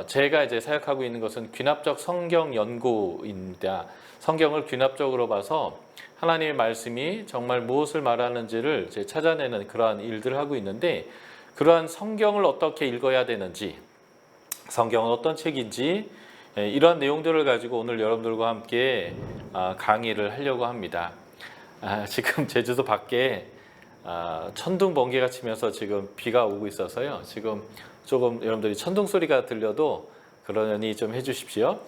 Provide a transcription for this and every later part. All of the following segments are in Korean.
제가 이제 사역하고 있는 것은 귀납적 성경 연구입니다. 성경을 귀납적으로 봐서 하나님의 말씀이 정말 무엇을 말하는지를 이제 찾아내는 그러한 일들을 하고 있는데, 그러한 성경을 어떻게 읽어야 되는지, 성경은 어떤 책인지, 이러한 내용들을 가지고 오늘 여러분들과 함께 강의를 하려고 합니다. 지금 제주도 밖에 천둥 번개가 치면서 지금 비가 오고 있어서요. 지금 조금 여러분들이 천둥 소리가 들려도 그러니 좀 해주십시오.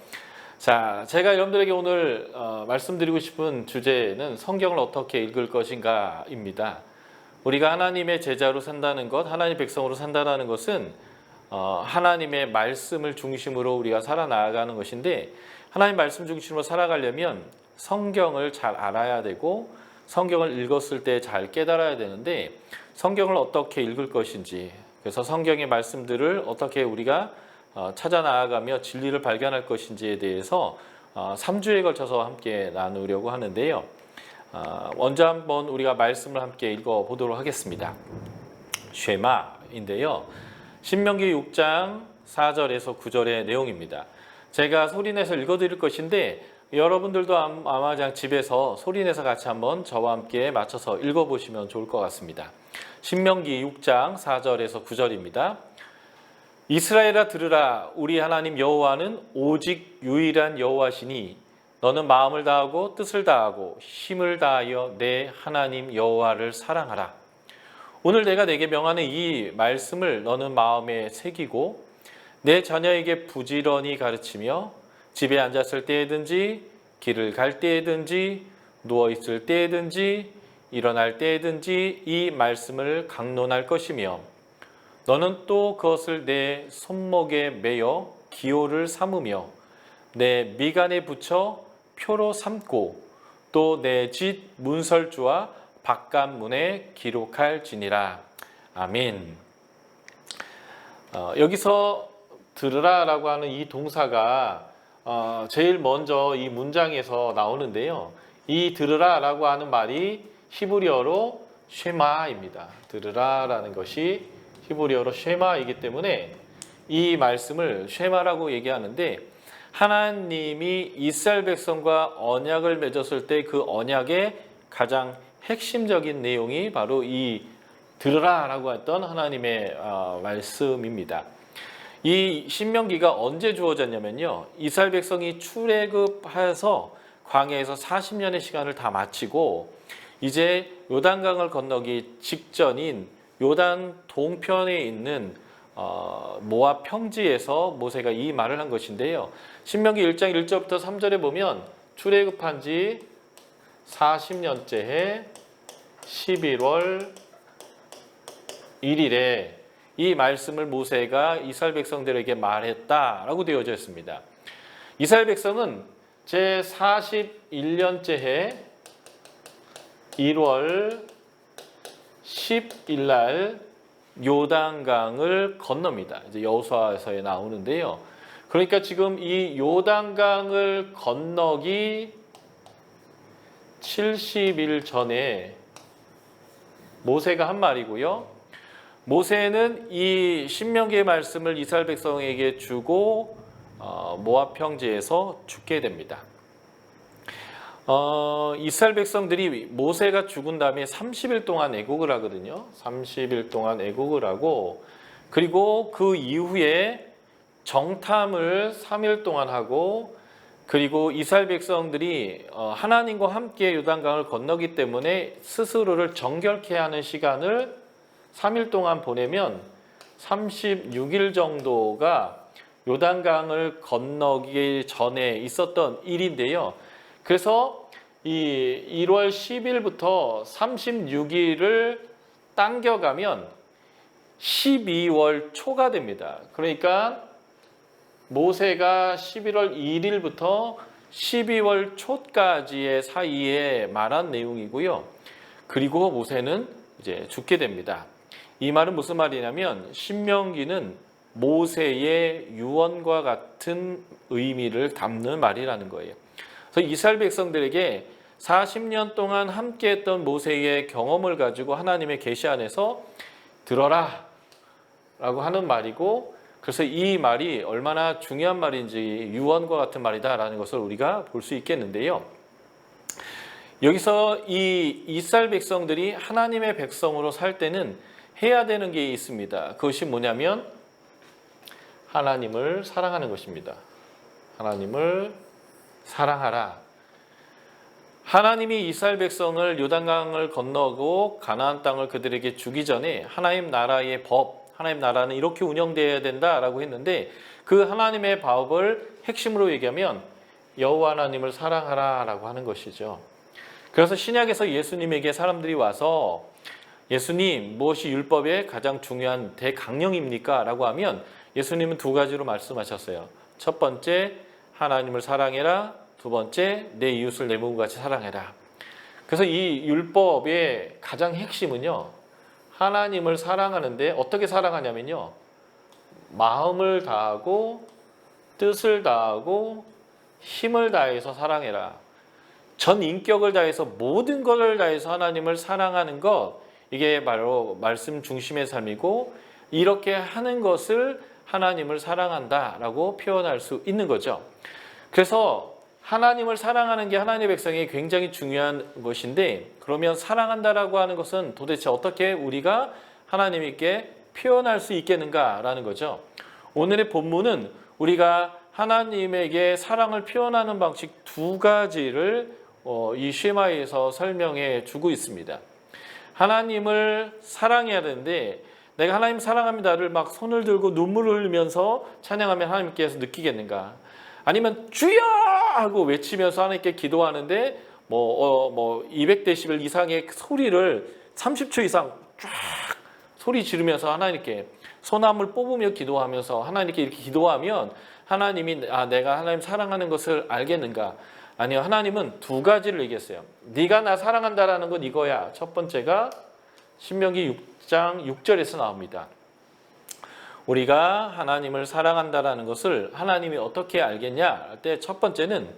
자, 제가 여러분들에게 오늘 말씀드리고 싶은 주제는 성경을 어떻게 읽을 것인가입니다. 우리가 하나님의 제자로 산다는 것, 하나님의 백성으로 산다는 것은 하나님의 말씀을 중심으로 우리가 살아나가는 것인데, 하나님 말씀 중심으로 살아가려면 성경을 잘 알아야 되고 성경을 읽었을 때 잘 깨달아야 되는데, 성경을 어떻게 읽을 것인지, 그래서 성경의 말씀들을 어떻게 우리가 찾아 나아가며 진리를 발견할 것인지에 대해서 3주에 걸쳐서 함께 나누려고 하는데요. 먼저 한번 우리가 말씀을 함께 읽어보도록 하겠습니다. 쉐마인데요. 신명기 6장 4절에서 9절의 내용입니다. 제가 소리내서 읽어드릴 것인데 여러분들도 아마 그냥 집에서 소리내서 같이 한번 저와 함께 맞춰서 읽어보시면 좋을 것 같습니다. 신명기 6장 4절에서 9절입니다. 이스라엘아 들으라. 우리 하나님 여호와는 오직 유일한 여호와시니 너는 마음을 다하고 뜻을 다하고 힘을 다하여 내 하나님 여호와를 사랑하라. 오늘 내가 내게 명하는 이 말씀을 너는 마음에 새기고 내 자녀에게 부지런히 가르치며 집에 앉았을 때에든지 길을 갈 때에든지 누워있을 때에든지 일어날 때에든지 이 말씀을 강론할 것이며 너는 또 그것을 내 손목에 매어 기호를 삼으며 내 미간에 붙여 표로 삼고 또 내 집 문설주와 바깥문에 기록할지니라. 아멘. 여기서 들으라라고 하는 이 동사가 제일 먼저 이 문장에서 나오는데요. 이 들으라라고 하는 말이 히브리어로 쉐마입니다. 들으라라는 것이 히브리어로 쉐마이기 때문에 이 말씀을 쉐마라고 얘기하는데, 하나님이 이스라엘 백성과 언약을 맺었을 때 그 언약의 가장 핵심적인 내용이 바로 이 들으라라고 했던 하나님의 말씀입니다. 이 신명기가 언제 주어졌냐면요, 이스라엘 백성이 출애굽해서 광야에서 40년의 시간을 다 마치고 이제 요단강을 건너기 직전인 요단 동편에 있는 모압 평지에서 모세가 이 말을 한 것인데요. 신명기 1장 1절부터 3절에 보면 출애굽한 지 40년째 해 11월 1일에 이 말씀을 모세가 이스라엘 백성들에게 말했다라고 되어져 있습니다. 이스라엘 백성은 제 41년째 해 1월 10일 날 요단강을 건넙니다. 이제 여호수아서에 나오는데요. 그러니까 지금 이 요단강을 건너기 70일 전에 모세가 한 말이고요. 모세는 이 신명기의 말씀을 이스라엘 백성에게 주고 모압 평지에서 죽게 됩니다. 이스라엘 백성들이 모세가 죽은 다음에 30일 동안 애국을 하거든요. 30일 동안 애국을 하고, 그리고 그 이후에 정탐을 3일 동안 하고, 그리고 이스라엘 백성들이 하나님과 함께 요단강을 건너기 때문에 스스로를 정결케 하는 시간을 3일 동안 보내면 36일 정도가 요단강을 건너기 전에 있었던 일인데요. 그래서 이 1월 10일부터 36일을 당겨가면 12월 초가 됩니다. 그러니까 모세가 11월 1일부터 12월 초까지의 사이에 말한 내용이고요. 그리고 모세는 이제 죽게 됩니다. 이 말은 무슨 말이냐면 신명기는 모세의 유언과 같은 의미를 담는 말이라는 거예요. 그래서 이스라엘 백성들에게 40년 동안 함께했던 모세의 경험을 가지고 하나님의 계시 안에서 들어라 라고 하는 말이고, 그래서 이 말이 얼마나 중요한 말인지 유언과 같은 말이다라는 것을 우리가 볼 수 있겠는데요. 여기서 이 이스라엘 백성들이 하나님의 백성으로 살 때는 해야 되는 게 있습니다. 그것이 뭐냐면 하나님을 사랑하는 것입니다. 하나님을 사랑하라. 하나님이 이스라엘 백성을 요단강을 건너고 가나안 땅을 그들에게 주기 전에 하나님 나라의 법, 하나님 나라는 이렇게 운영되어야 된다라고 했는데 그 하나님의 법을 핵심으로 얘기하면 여호와 하나님을 사랑하라라고 하는 것이죠. 그래서 신약에서 예수님에게 사람들이 와서 예수님 무엇이 율법의 가장 중요한 대강령입니까? 라고 하면 예수님은 두 가지로 말씀하셨어요. 첫 번째 하나님을 사랑해라. 두 번째 내 이웃을 내 몸과 같이 사랑해라. 그래서 이 율법의 가장 핵심은요. 하나님을 사랑하는데 어떻게 사랑하냐면요. 마음을 다하고 뜻을 다하고 힘을 다해서 사랑해라. 전 인격을 다해서 모든 것을 다해서 하나님을 사랑하는 것, 이게 바로 말씀 중심의 삶이고 이렇게 하는 것을 하나님을 사랑한다라고 표현할 수 있는 거죠. 그래서 하나님을 사랑하는 게 하나님의 백성이 굉장히 중요한 것인데 그러면 사랑한다라고 하는 것은 도대체 어떻게 우리가 하나님께 표현할 수 있겠는가라는 거죠. 오늘의 본문은 우리가 하나님에게 사랑을 표현하는 방식 두 가지를 이 쉐마에서 설명해 주고 있습니다. 하나님을 사랑해야 되는데 내가 하나님 사랑합니다를 막 손을 들고 눈물을 흘리면서 찬양하면 하나님께서 느끼겠는가? 아니면 주여! 하고 외치면서 하나님께 기도하는데 200데시벨 이상의 소리를 30초 이상 쫙 소리 지르면서 하나님께 소나무를 뽑으며 기도하면서 하나님께 이렇게 기도하면 하나님이 내가 하나님 사랑하는 것을 알겠는가? 아니요, 하나님은 두 가지를 얘기했어요. 네가 나 사랑한다라는 건 이거야. 첫 번째가 신명기 6장 6절에서 나옵니다. 우리가 하나님을 사랑한다라는 것을 하나님이 어떻게 알겠냐 할 때 첫 번째는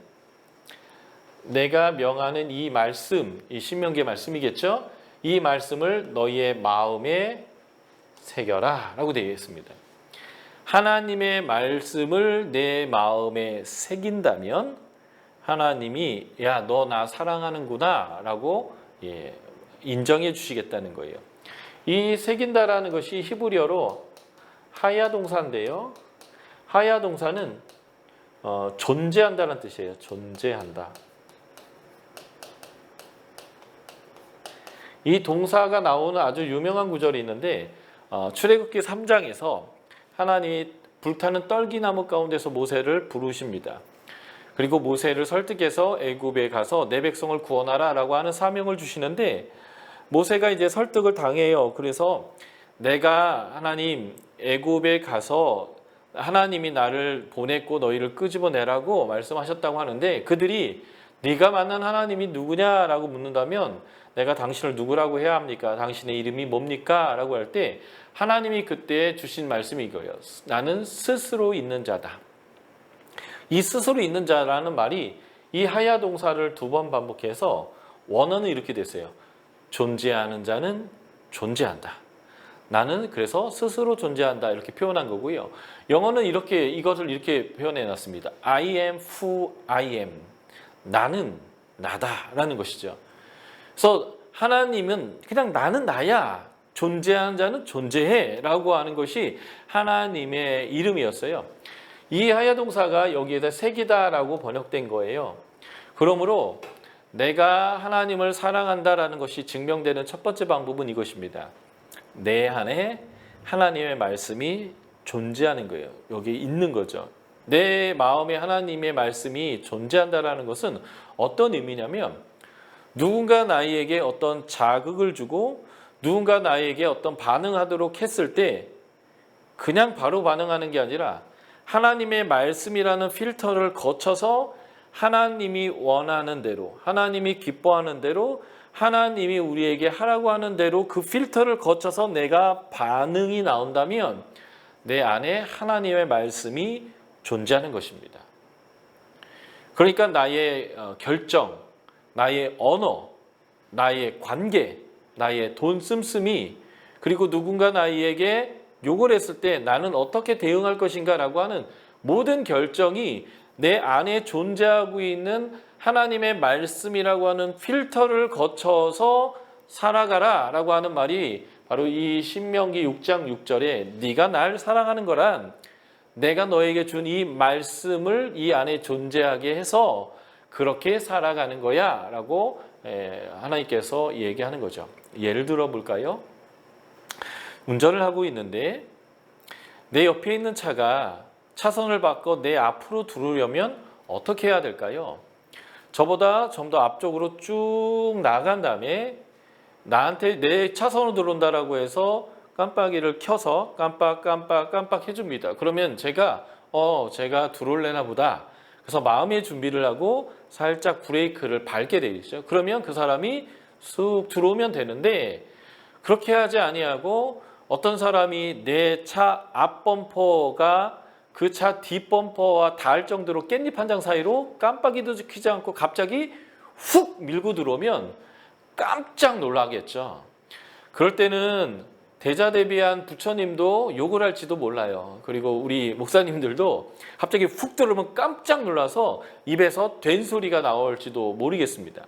내가 명하는 이 말씀, 이 신명기의 말씀이겠죠. 이 말씀을 너희의 마음에 새겨라 라고 되어 있습니다. 하나님의 말씀을 내 마음에 새긴다면 하나님이 야, 너 나 사랑하는구나 라고 인정해 주시겠다는 거예요. 이 새긴다라는 것이 히브리어로 하야 동사인데요. 하야 동사는 존재한다는 뜻이에요. 존재한다. 이 동사가 나오는 아주 유명한 구절이 있는데 출애굽기 3장에서 하나님이 불타는 떨기나무 가운데서 모세를 부르십니다. 그리고 모세를 설득해서 애굽에 가서 내 백성을 구원하라 라고 하는 사명을 주시는데 모세가 이제 설득을 당해요. 그래서 내가 하나님 애굽에 가서 하나님이 나를 보냈고 너희를 끄집어내라고 말씀하셨다고 하는데 그들이 네가 만난 하나님이 누구냐라고 묻는다면 내가 당신을 누구라고 해야 합니까? 당신의 이름이 뭡니까? 라고 할 때 하나님이 그때 주신 말씀이 이거예요. 나는 스스로 있는 자다. 이 스스로 있는 자라는 말이 이 하야 동사를 두 번 반복해서 원어는 이렇게 됐어요. 존재하는 자는 존재한다. 나는 그래서 스스로 존재한다 이렇게 표현한 거고요. 영어는 이것을 이렇게 표현해 놨습니다. I am who I am. 나는 나다라는 것이죠. 그래서 하나님은 그냥 나는 나야. 존재하는 자는 존재해 라고 하는 것이 하나님의 이름이었어요. 이 하야 동사가 여기에다 새기다라고 번역된 거예요. 그러므로 내가 하나님을 사랑한다라는 것이 증명되는 첫 번째 방법은 이것입니다. 내 안에 하나님의 말씀이 존재하는 거예요. 여기에 있는 거죠. 내 마음에 하나님의 말씀이 존재한다라는 것은 어떤 의미냐면 누군가 나에게 어떤 자극을 주고 누군가 나에게 어떤 반응하도록 했을 때 그냥 바로 반응하는 게 아니라 하나님의 말씀이라는 필터를 거쳐서 하나님이 원하는 대로, 하나님이 기뻐하는 대로, 하나님이 우리에게 하라고 하는 대로 그 필터를 거쳐서 내가 반응이 나온다면 내 안에 하나님의 말씀이 존재하는 것입니다. 그러니까 나의 결정, 나의 언어, 나의 관계, 나의 돈 씀씀이 그리고 누군가 나에게 욕을 했을 때 나는 어떻게 대응할 것인가 라고 하는 모든 결정이 내 안에 존재하고 있는 하나님의 말씀이라고 하는 필터를 거쳐서 살아가라 라고 하는 말이 바로 이 신명기 6장 6절에 네가 날 사랑하는 거란 내가 너에게 준 이 말씀을 이 안에 존재하게 해서 그렇게 살아가는 거야 라고 하나님께서 얘기하는 거죠. 예를 들어 볼까요? 운전을 하고 있는데 내 옆에 있는 차가 차선을 바꿔 내 앞으로 들어오려면 어떻게 해야 될까요? 저보다 좀 더 앞쪽으로 쭉 나간 다음에 나한테 내 차선으로 들어온다라고 해서 깜빡이를 켜서 깜빡 해줍니다. 그러면 제가 들어올래나 보다. 그래서 마음의 준비를 하고 살짝 브레이크를 밟게 되겠죠. 그러면 그 사람이 쑥 들어오면 되는데 그렇게 하지 아니하고 어떤 사람이 내 차 앞 범퍼가 그 차 뒷 범퍼와 닿을 정도로 깻잎 한 장 사이로 깜빡이도 켜지 않고 갑자기 훅 밀고 들어오면 깜짝 놀라겠죠. 그럴 때는 대자대비한 부처님도 욕을 할지도 몰라요. 그리고 우리 목사님들도 갑자기 훅 들어오면 깜짝 놀라서 입에서 된소리가 나올지도 모르겠습니다.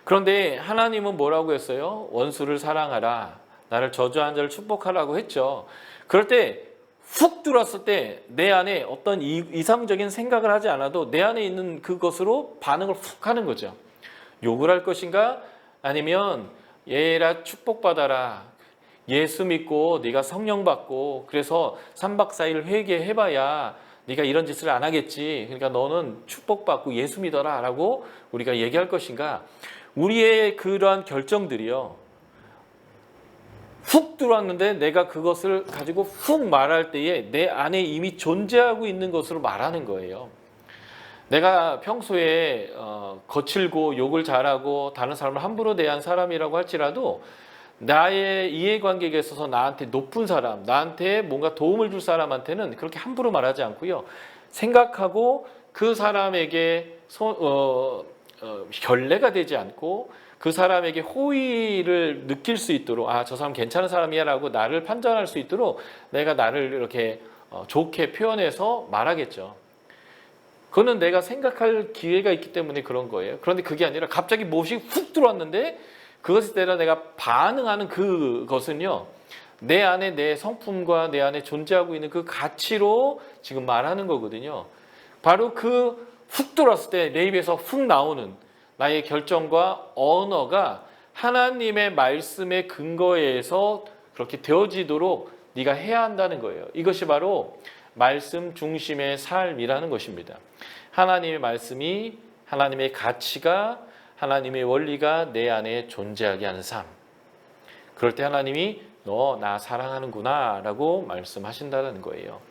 그런데 하나님은 뭐라고 했어요? 원수를 사랑하라. 나를 저주한 자를 축복하라고 했죠. 그럴 때 훅 들어왔을 때 내 안에 어떤 이상적인 생각을 하지 않아도 내 안에 있는 그것으로 반응을 훅 하는 거죠. 욕을 할 것인가? 아니면 얘라 축복받아라. 예수 믿고 네가 성령 받고 그래서 3박 4일 회개해봐야 네가 이런 짓을 안 하겠지. 그러니까 너는 축복받고 예수 믿어라 라고 우리가 얘기할 것인가? 우리의 그러한 결정들이요. 훅 들어왔는데 내가 그것을 가지고 훅 말할 때에 내 안에 이미 존재하고 있는 것으로 말하는 거예요. 내가 평소에 거칠고 욕을 잘하고 다른 사람을 함부로 대한 사람이라고 할지라도 나의 이해관계에 있어서 나한테 높은 사람, 나한테 뭔가 도움을 줄 사람한테는 그렇게 함부로 말하지 않고요. 생각하고 그 사람에게 결례가 되지 않고 그 사람에게 호의를 느낄 수 있도록 저 사람 괜찮은 사람이야 라고 나를 판단할 수 있도록 내가 나를 이렇게 좋게 표현해서 말하겠죠. 그거는 내가 생각할 기회가 있기 때문에 그런 거예요. 그런데 그게 아니라 갑자기 무엇이 훅 들어왔는데 그것에 따라 내가 반응하는 그것은요. 내 안에 내 성품과 내 안에 존재하고 있는 그 가치로 지금 말하는 거거든요. 바로 그 훅 들어왔을 때 내 입에서 훅 나오는 나의 결정과 언어가 하나님의 말씀의 근거에서 그렇게 되어지도록 네가 해야 한다는 거예요. 이것이 바로 말씀 중심의 삶이라는 것입니다. 하나님의 말씀이 하나님의 가치가 하나님의 원리가 내 안에 존재하게 하는 삶. 그럴 때 하나님이 너 나 사랑하는구나 라고 말씀하신다는 거예요.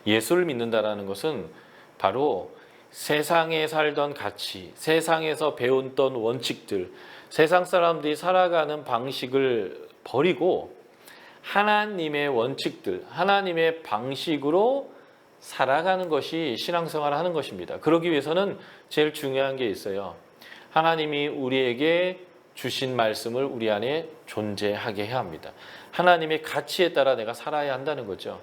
예수를 믿는다는 것은 바로 세상에 살던 가치, 세상에서 배웠던 원칙들, 세상 사람들이 살아가는 방식을 버리고 하나님의 원칙들, 하나님의 방식으로 살아가는 것이 신앙생활을 하는 것입니다. 그러기 위해서는 제일 중요한 게 있어요. 하나님이 우리에게 주신 말씀을 우리 안에 존재하게 해야 합니다. 하나님의 가치에 따라 내가 살아야 한다는 거죠.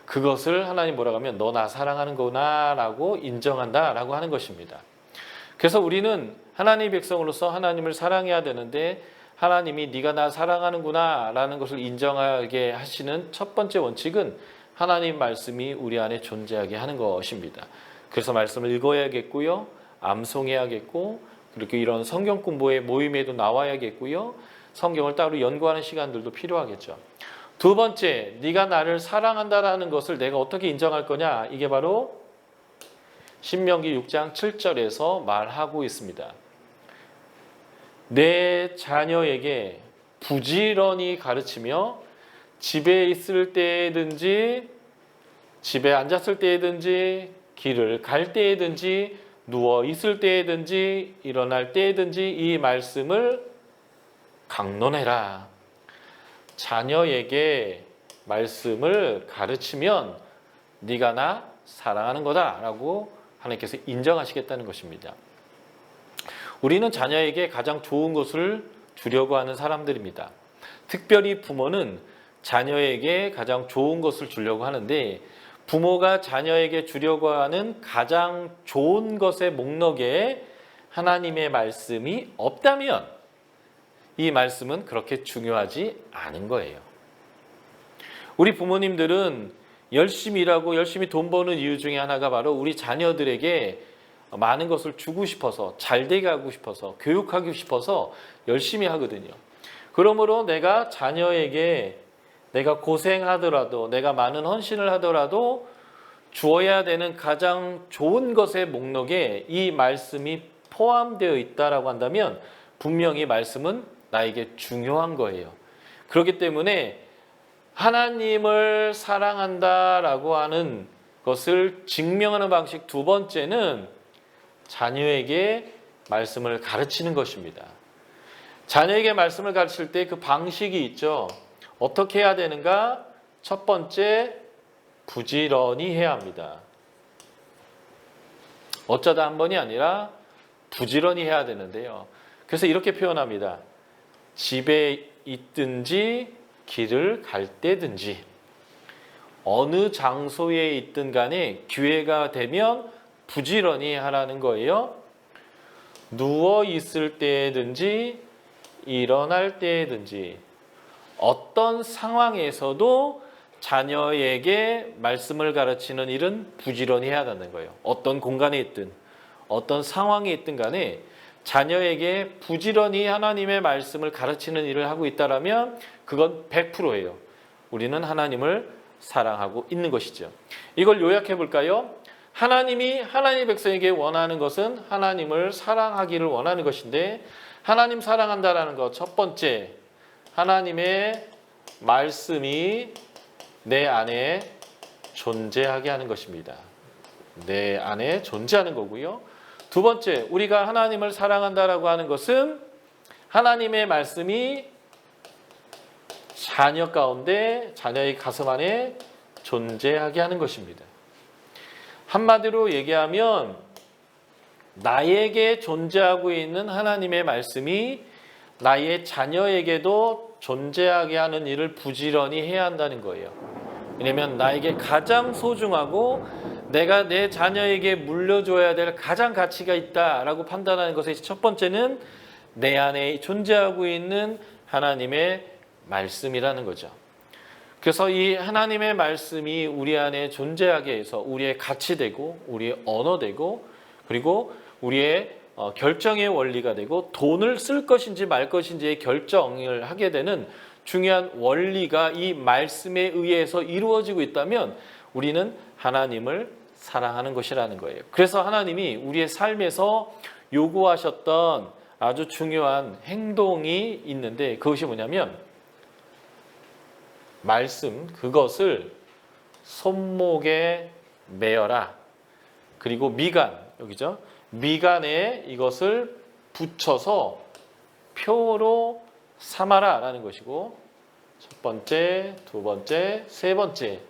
그것을 하나님 뭐라고 하면 너 나 사랑하는구나 라고 인정한다 라고 하는 것입니다. 그래서 우리는 하나님의 백성으로서 하나님을 사랑해야 되는데 하나님이 네가 나 사랑하는구나 라는 것을 인정하게 하시는 첫 번째 원칙은 하나님 말씀이 우리 안에 존재하게 하는 것입니다. 그래서 말씀을 읽어야겠고요. 암송해야겠고 그리고 이런 성경 공부의 모임에도 나와야겠고요. 성경을 따로 연구하는 시간들도 필요하겠죠. 두 번째, 네가 나를 사랑한다라는 것을 내가 어떻게 인정할 거냐? 이게 바로 신명기 6장 7절에서 말하고 있습니다. 내 자녀에게 부지런히 가르치며 집에 있을 때든지 집에 앉았을 때든지 길을 갈 때든지 누워 있을 때든지 일어날 때든지 이 말씀을 강론해라. 자녀에게 말씀을 가르치면 네가 나 사랑하는 거다라고 하나님께서 인정하시겠다는 것입니다. 우리는 자녀에게 가장 좋은 것을 주려고 하는 사람들입니다. 특별히 부모는 자녀에게 가장 좋은 것을 주려고 하는데 부모가 자녀에게 주려고 하는 가장 좋은 것의 목록에 하나님의 말씀이 없다면 이 말씀은 그렇게 중요하지 않은 거예요. 우리 부모님들은 열심히 일하고 열심히 돈 버는 이유 중에 하나가 바로 우리 자녀들에게 많은 것을 주고 싶어서, 잘되게 하고 싶어서, 교육하고 싶어서 열심히 하거든요. 그러므로 내가 자녀에게 내가 고생하더라도, 내가 많은 헌신을 하더라도 주어야 되는 가장 좋은 것의 목록에 이 말씀이 포함되어 있다라고 한다면 분명히 말씀은 나에게 중요한 거예요. 그렇기 때문에 하나님을 사랑한다라고 하는 것을 증명하는 방식 두 번째는 자녀에게 말씀을 가르치는 것입니다. 자녀에게 말씀을 가르칠 때 그 방식이 있죠. 어떻게 해야 되는가? 첫 번째, 부지런히 해야 합니다. 어쩌다 한 번이 아니라 부지런히 해야 되는데요. 그래서 이렇게 표현합니다. 집에 있든지 길을 갈 때든지 어느 장소에 있든 간에 기회가 되면 부지런히 하라는 거예요. 누워 있을 때든지 일어날 때든지 어떤 상황에서도 자녀에게 말씀을 가르치는 일은 부지런히 해야 한다는 거예요. 어떤 공간에 있든 어떤 상황에 있든 간에 자녀에게 부지런히 하나님의 말씀을 가르치는 일을 하고 있다면 그건 100%예요. 우리는 하나님을 사랑하고 있는 것이죠. 이걸 요약해 볼까요? 하나님이 하나님의 백성에게 원하는 것은 하나님을 사랑하기를 원하는 것인데 하나님 사랑한다라는 것 첫 번째, 하나님의 말씀이 내 안에 존재하게 하는 것입니다. 내 안에 존재하는 거고요. 두 번째, 우리가 하나님을 사랑한다라고 하는 것은 하나님의 말씀이 자녀 가운데, 자녀의 가슴 안에 존재하게 하는 것입니다. 한마디로 얘기하면 나에게 존재하고 있는 하나님의 말씀이 나의 자녀에게도 존재하게 하는 일을 부지런히 해야 한다는 거예요. 왜냐하면 나에게 가장 소중하고 내가 내 자녀에게 물려줘야 될 가장 가치가 있다라고 판단하는 것의 첫 번째는 내 안에 존재하고 있는 하나님의 말씀이라는 거죠. 그래서 이 하나님의 말씀이 우리 안에 존재하게 해서 우리의 가치 되고 우리의 언어 되고 그리고 우리의 결정의 원리가 되고 돈을 쓸 것인지 말 것인지의 결정을 하게 되는 중요한 원리가 이 말씀에 의해서 이루어지고 있다면 우리는 하나님을 사랑하는 것이라는 거예요. 그래서 하나님이 우리의 삶에서 요구하셨던 아주 중요한 행동이 있는데 그것이 뭐냐면 말씀, 그것을 손목에 매어라. 그리고 미간, 여기죠. 미간에 이것을 붙여서 표로 삼아라 라는 것이고 첫 번째, 두 번째, 세 번째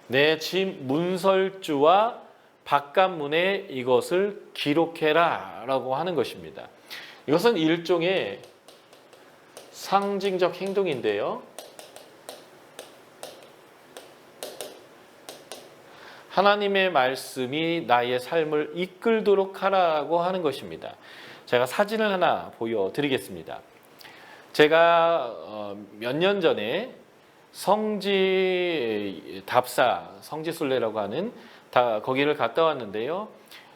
내 집 문설주와 바깥문에 이것을 기록해라 라고 하는 것입니다. 이것은 일종의 상징적 행동인데요. 하나님의 말씀이 나의 삶을 이끌도록 하라고 하는 것입니다. 제가 사진을 하나 보여드리겠습니다. 제가 몇 년 전에 성지 답사, 성지순례라고 하는 거기를 갔다 왔는데요.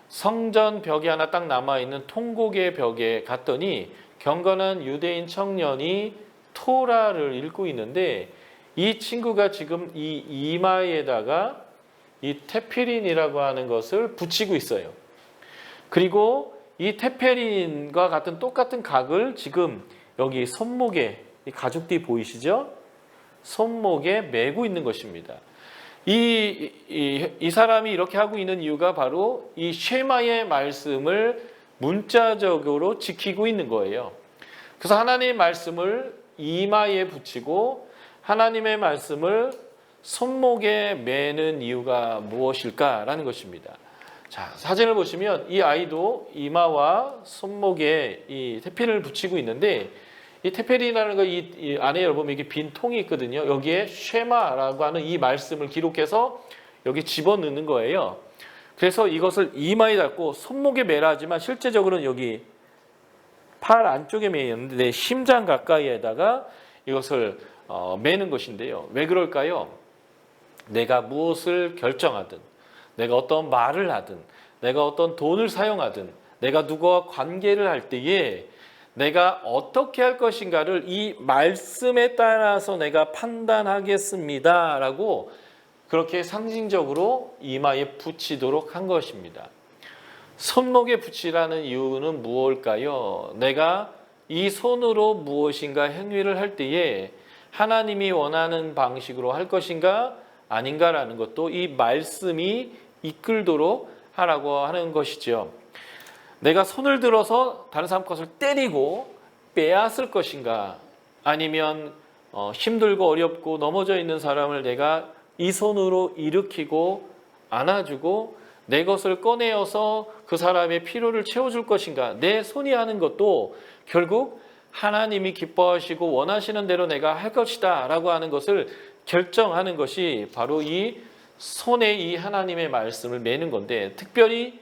성전 벽이 하나 딱 남아있는 통곡의 벽에 갔더니 경건한 유대인 청년이 토라를 읽고 있는데 이 친구가 지금 이 이마에다가 이 테피린이라고 하는 것을 붙이고 있어요. 그리고 이 테피린과 같은 똑같은 각을 지금 여기 손목에, 이 가죽띠 보이시죠? 손목에 메고 있는 것입니다. 이 사람이 이렇게 하고 있는 이유가 바로 이 쉐마의 말씀을 문자적으로 지키고 있는 거예요. 그래서 하나님의 말씀을 이마에 붙이고 하나님의 말씀을 손목에 매는 이유가 무엇일까라는 것입니다. 자, 사진을 보시면 이 아이도 이마와 손목에 이 테피를 붙이고 있는데 이 테펠이라는 거 이 안에 여러분 이게 빈 통이 있거든요. 여기에 쉐마라고 하는 이 말씀을 기록해서 여기 집어넣는 거예요. 그래서 이것을 이마에 잡고 손목에 매라 하지만 실제적으로는 여기 팔 안쪽에 매였는데 내 심장 가까이에다가 이것을 매는 것인데요. 왜 그럴까요? 내가 무엇을 결정하든, 내가 어떤 말을 하든, 내가 어떤 돈을 사용하든, 내가 누구와 관계를 할 때에 내가 어떻게 할 것인가를 이 말씀에 따라서 내가 판단하겠습니다 라고 그렇게 상징적으로 이마에 붙이도록 한 것입니다. 손목에 붙이라는 이유는 무엇일까요? 내가 이 손으로 무엇인가 행위를 할 때에 하나님이 원하는 방식으로 할 것인가 아닌가라는 것도 이 말씀이 이끌도록 하라고 하는 것이죠. 내가 손을 들어서 다른 사람 것을 때리고 빼앗을 것인가 아니면 힘들고 어렵고 넘어져 있는 사람을 내가 이 손으로 일으키고 안아주고 내 것을 꺼내어서 그 사람의 필요를 채워줄 것인가. 내 손이 하는 것도 결국 하나님이 기뻐하시고 원하시는 대로 내가 할 것이다 라고 하는 것을 결정하는 것이 바로 이 손에 이 하나님의 말씀을 매는 건데, 특별히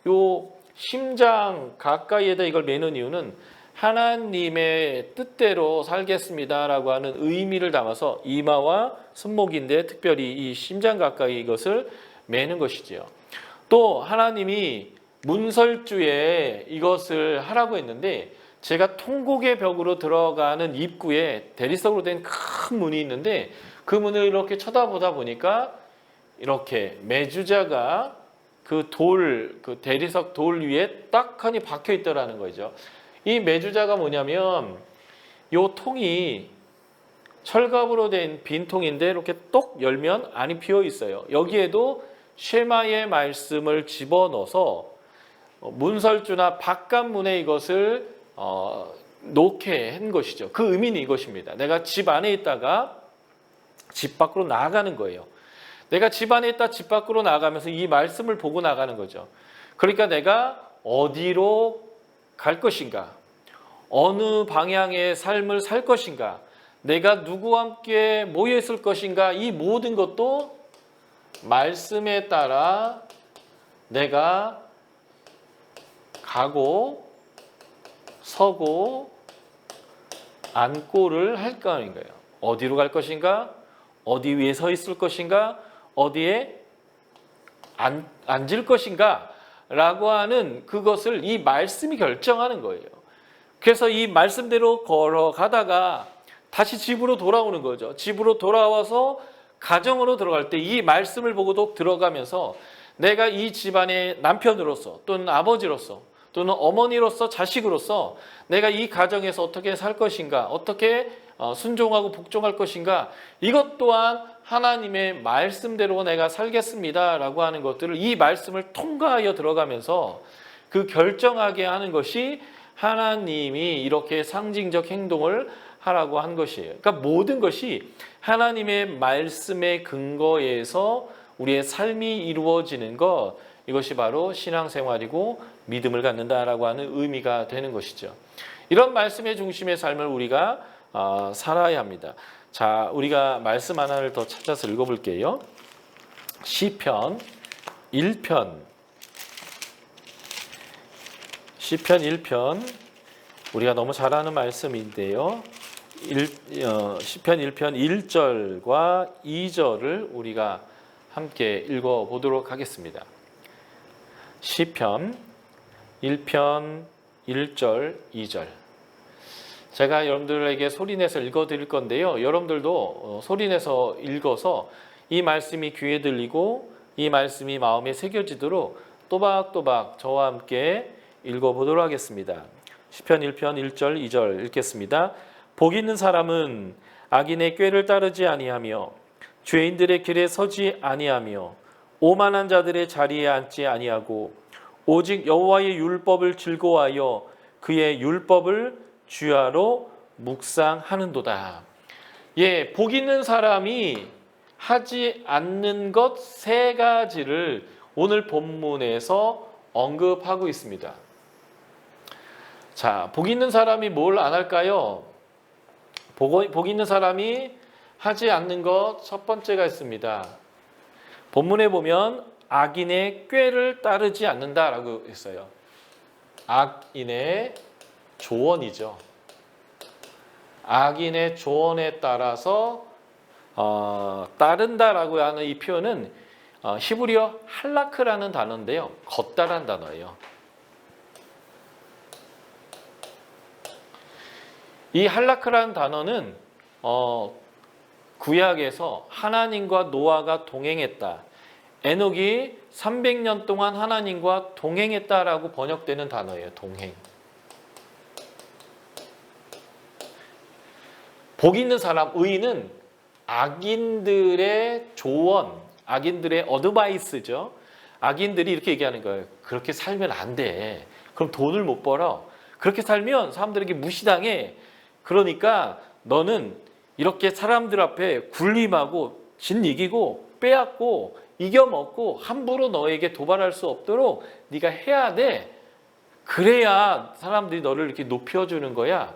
요 심장 가까이에다 이걸 매는 이유는 하나님의 뜻대로 살겠습니다 라고 하는 의미를 담아서 이마와 손목인데 특별히 이 심장 가까이 이것을 매는 것이지요. 또 하나님이 문설주에 이것을 하라고 했는데, 제가 통곡의 벽으로 들어가는 입구에 대리석으로 된 큰 문이 있는데 그 문을 이렇게 쳐다보다 보니까 이렇게 메주자가 그 대리석 돌 위에 딱하니 박혀 있더라는 거죠. 이 메주자가 뭐냐면 요 통이 철갑으로 된 빈 통인데 이렇게 똑 열면 안이 비어 있어요. 여기에도 쉐마의 말씀을 집어넣어서 문설주나 바깥문에 이것을 놓게 한 것이죠. 그 의미는 이것입니다. 내가 집 안에 있다가 집 밖으로 나아가는 거예요. 내가 집 안에 있다 집 밖으로 나가면서 이 말씀을 보고 나가는 거죠. 그러니까 내가 어디로 갈 것인가, 어느 방향의 삶을 살 것인가, 내가 누구와 함께 모여 있을 것인가, 이 모든 것도 말씀에 따라 내가 가고 서고 앉고를 할 거인 거예요. 어디로 갈 것인가, 어디 위에 서 있을 것인가, 어디에 앉을 것인가 라고 하는 그것을 이 말씀이 결정하는 거예요. 그래서 이 말씀대로 걸어가다가 다시 집으로 돌아오는 거죠. 집으로 돌아와서 가정으로 들어갈 때 이 말씀을 보고도 들어가면서 내가 이 집안의 남편으로서 또는 아버지로서 또는 어머니로서 자식으로서 내가 이 가정에서 어떻게 살 것인가, 어떻게 순종하고 복종할 것인가, 이것 또한 하나님의 말씀대로 내가 살겠습니다 라고 하는 것들을 이 말씀을 통과하여 들어가면서 그 결정하게 하는 것이 하나님이 이렇게 상징적 행동을 하라고 한 것이에요. 그러니까 모든 것이 하나님의 말씀의 근거에서 우리의 삶이 이루어지는 것, 이것이 바로 신앙생활이고 믿음을 갖는다라고 하는 의미가 되는 것이죠. 이런 말씀의 중심의 삶을 우리가 살아야 합니다. 자, 우리가 말씀 하나를 더 찾아서 읽어볼게요. 시편 1편. 시편 1편. 우리가 너무 잘 아는 말씀인데요. 시편 1편 1절과 2절을 우리가 함께 읽어보도록 하겠습니다. 시편 1편 1절 2절. 제가 여러분들에게 소리내서 읽어드릴 건데요. 여러분들도 소리내서 읽어서 이 말씀이 귀에 들리고 이 말씀이 마음에 새겨지도록 또박또박 저와 함께 읽어보도록 하겠습니다. 시편 1편 1절 2절 읽겠습니다. 복 있는 사람은 악인의 꾀를 따르지 아니하며 죄인들의 길에 서지 아니하며 오만한 자들의 자리에 앉지 아니하고 오직 여호와의 율법을 즐거워하여 그의 율법을 주야로 묵상하는도다. 예, 복 있는 사람이 하지 않는 것 세 가지를 오늘 본문에서 언급하고 있습니다. 자, 복 있는 사람이 뭘 안 할까요? 복 있는 사람이 하지 않는 것 첫 번째가 있습니다. 본문에 보면 악인의 꾀를 따르지 않는다라고 했어요. 악인의 조언이죠. 악인의 조언에 따라서 따른다라고 하는 이 표현은 히브리어 할라크라는 단어인데요. 걷다란 단어예요. 이 할라크라는 단어는 구약에서 하나님과 노아가 동행했다. 에녹이 300년 동안 하나님과 동행했다라고 번역되는 단어예요. 동행. 복 있는 사람, 의인은 악인들의 조언, 악인들의 어드바이스죠. 악인들이 이렇게 얘기하는 거예요. 그렇게 살면 안 돼. 그럼 돈을 못 벌어. 그렇게 살면 사람들에게 무시당해. 그러니까 너는 이렇게 사람들 앞에 군림하고 진 이기고 빼앗고 이겨먹고 함부로 너에게 도발할 수 없도록 네가 해야 돼. 그래야 사람들이 너를 이렇게 높여주는 거야.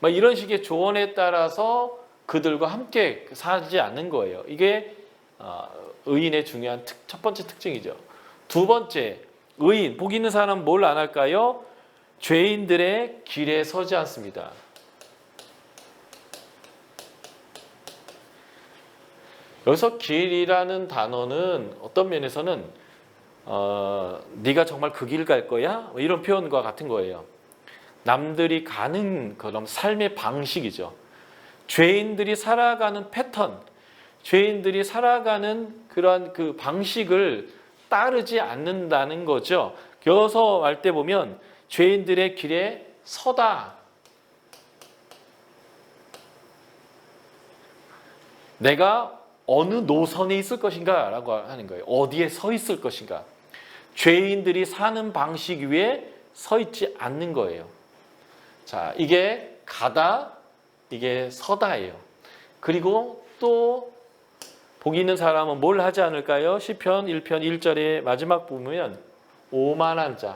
막 이런 식의 조언에 따라서 그들과 함께 살지 않는 거예요. 이게 의인의 중요한 첫 번째 특징이죠. 두 번째, 의인, 복 있는 사람은 뭘 안 할까요? 죄인들의 길에 서지 않습니다. 여기서 길이라는 단어는 어떤 면에서는 네가 정말 그 길 갈 거야? 이런 표현과 같은 거예요. 남들이 가는 그런 삶의 방식이죠. 죄인들이 살아가는 패턴, 죄인들이 살아가는 그런 그 방식을 따르지 않는다는 거죠. 여기서 할 때 보면 죄인들의 길에 서다. 내가 어느 노선에 있을 것인가 라고 하는 거예요. 어디에 서 있을 것인가. 죄인들이 사는 방식 위에 서 있지 않는 거예요. 자, 이게 가다, 이게 서다예요. 그리고 또 복 있는 사람은 뭘 하지 않을까요? 시편 1편 1절의 마지막 보면 오만한 자.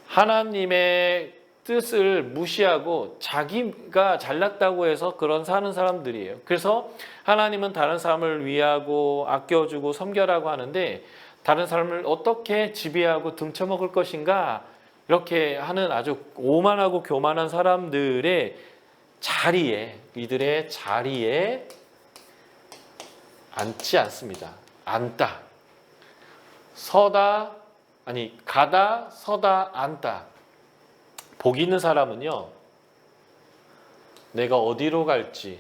하나님의 뜻을 무시하고 자기가 잘났다고 해서 그런 사는 사람들이에요. 그래서 하나님은 다른 사람을 위하고 아껴주고 섬겨라고 하는데 다른 사람을 어떻게 지배하고 등쳐먹을 것인가 이렇게 하는 아주 오만하고 교만한 사람들의 자리에, 이들의 자리에 앉지 않습니다. 앉다. 서다, 아니 가다, 서다, 앉다. 복 있는 사람은요, 내가 어디로 갈지,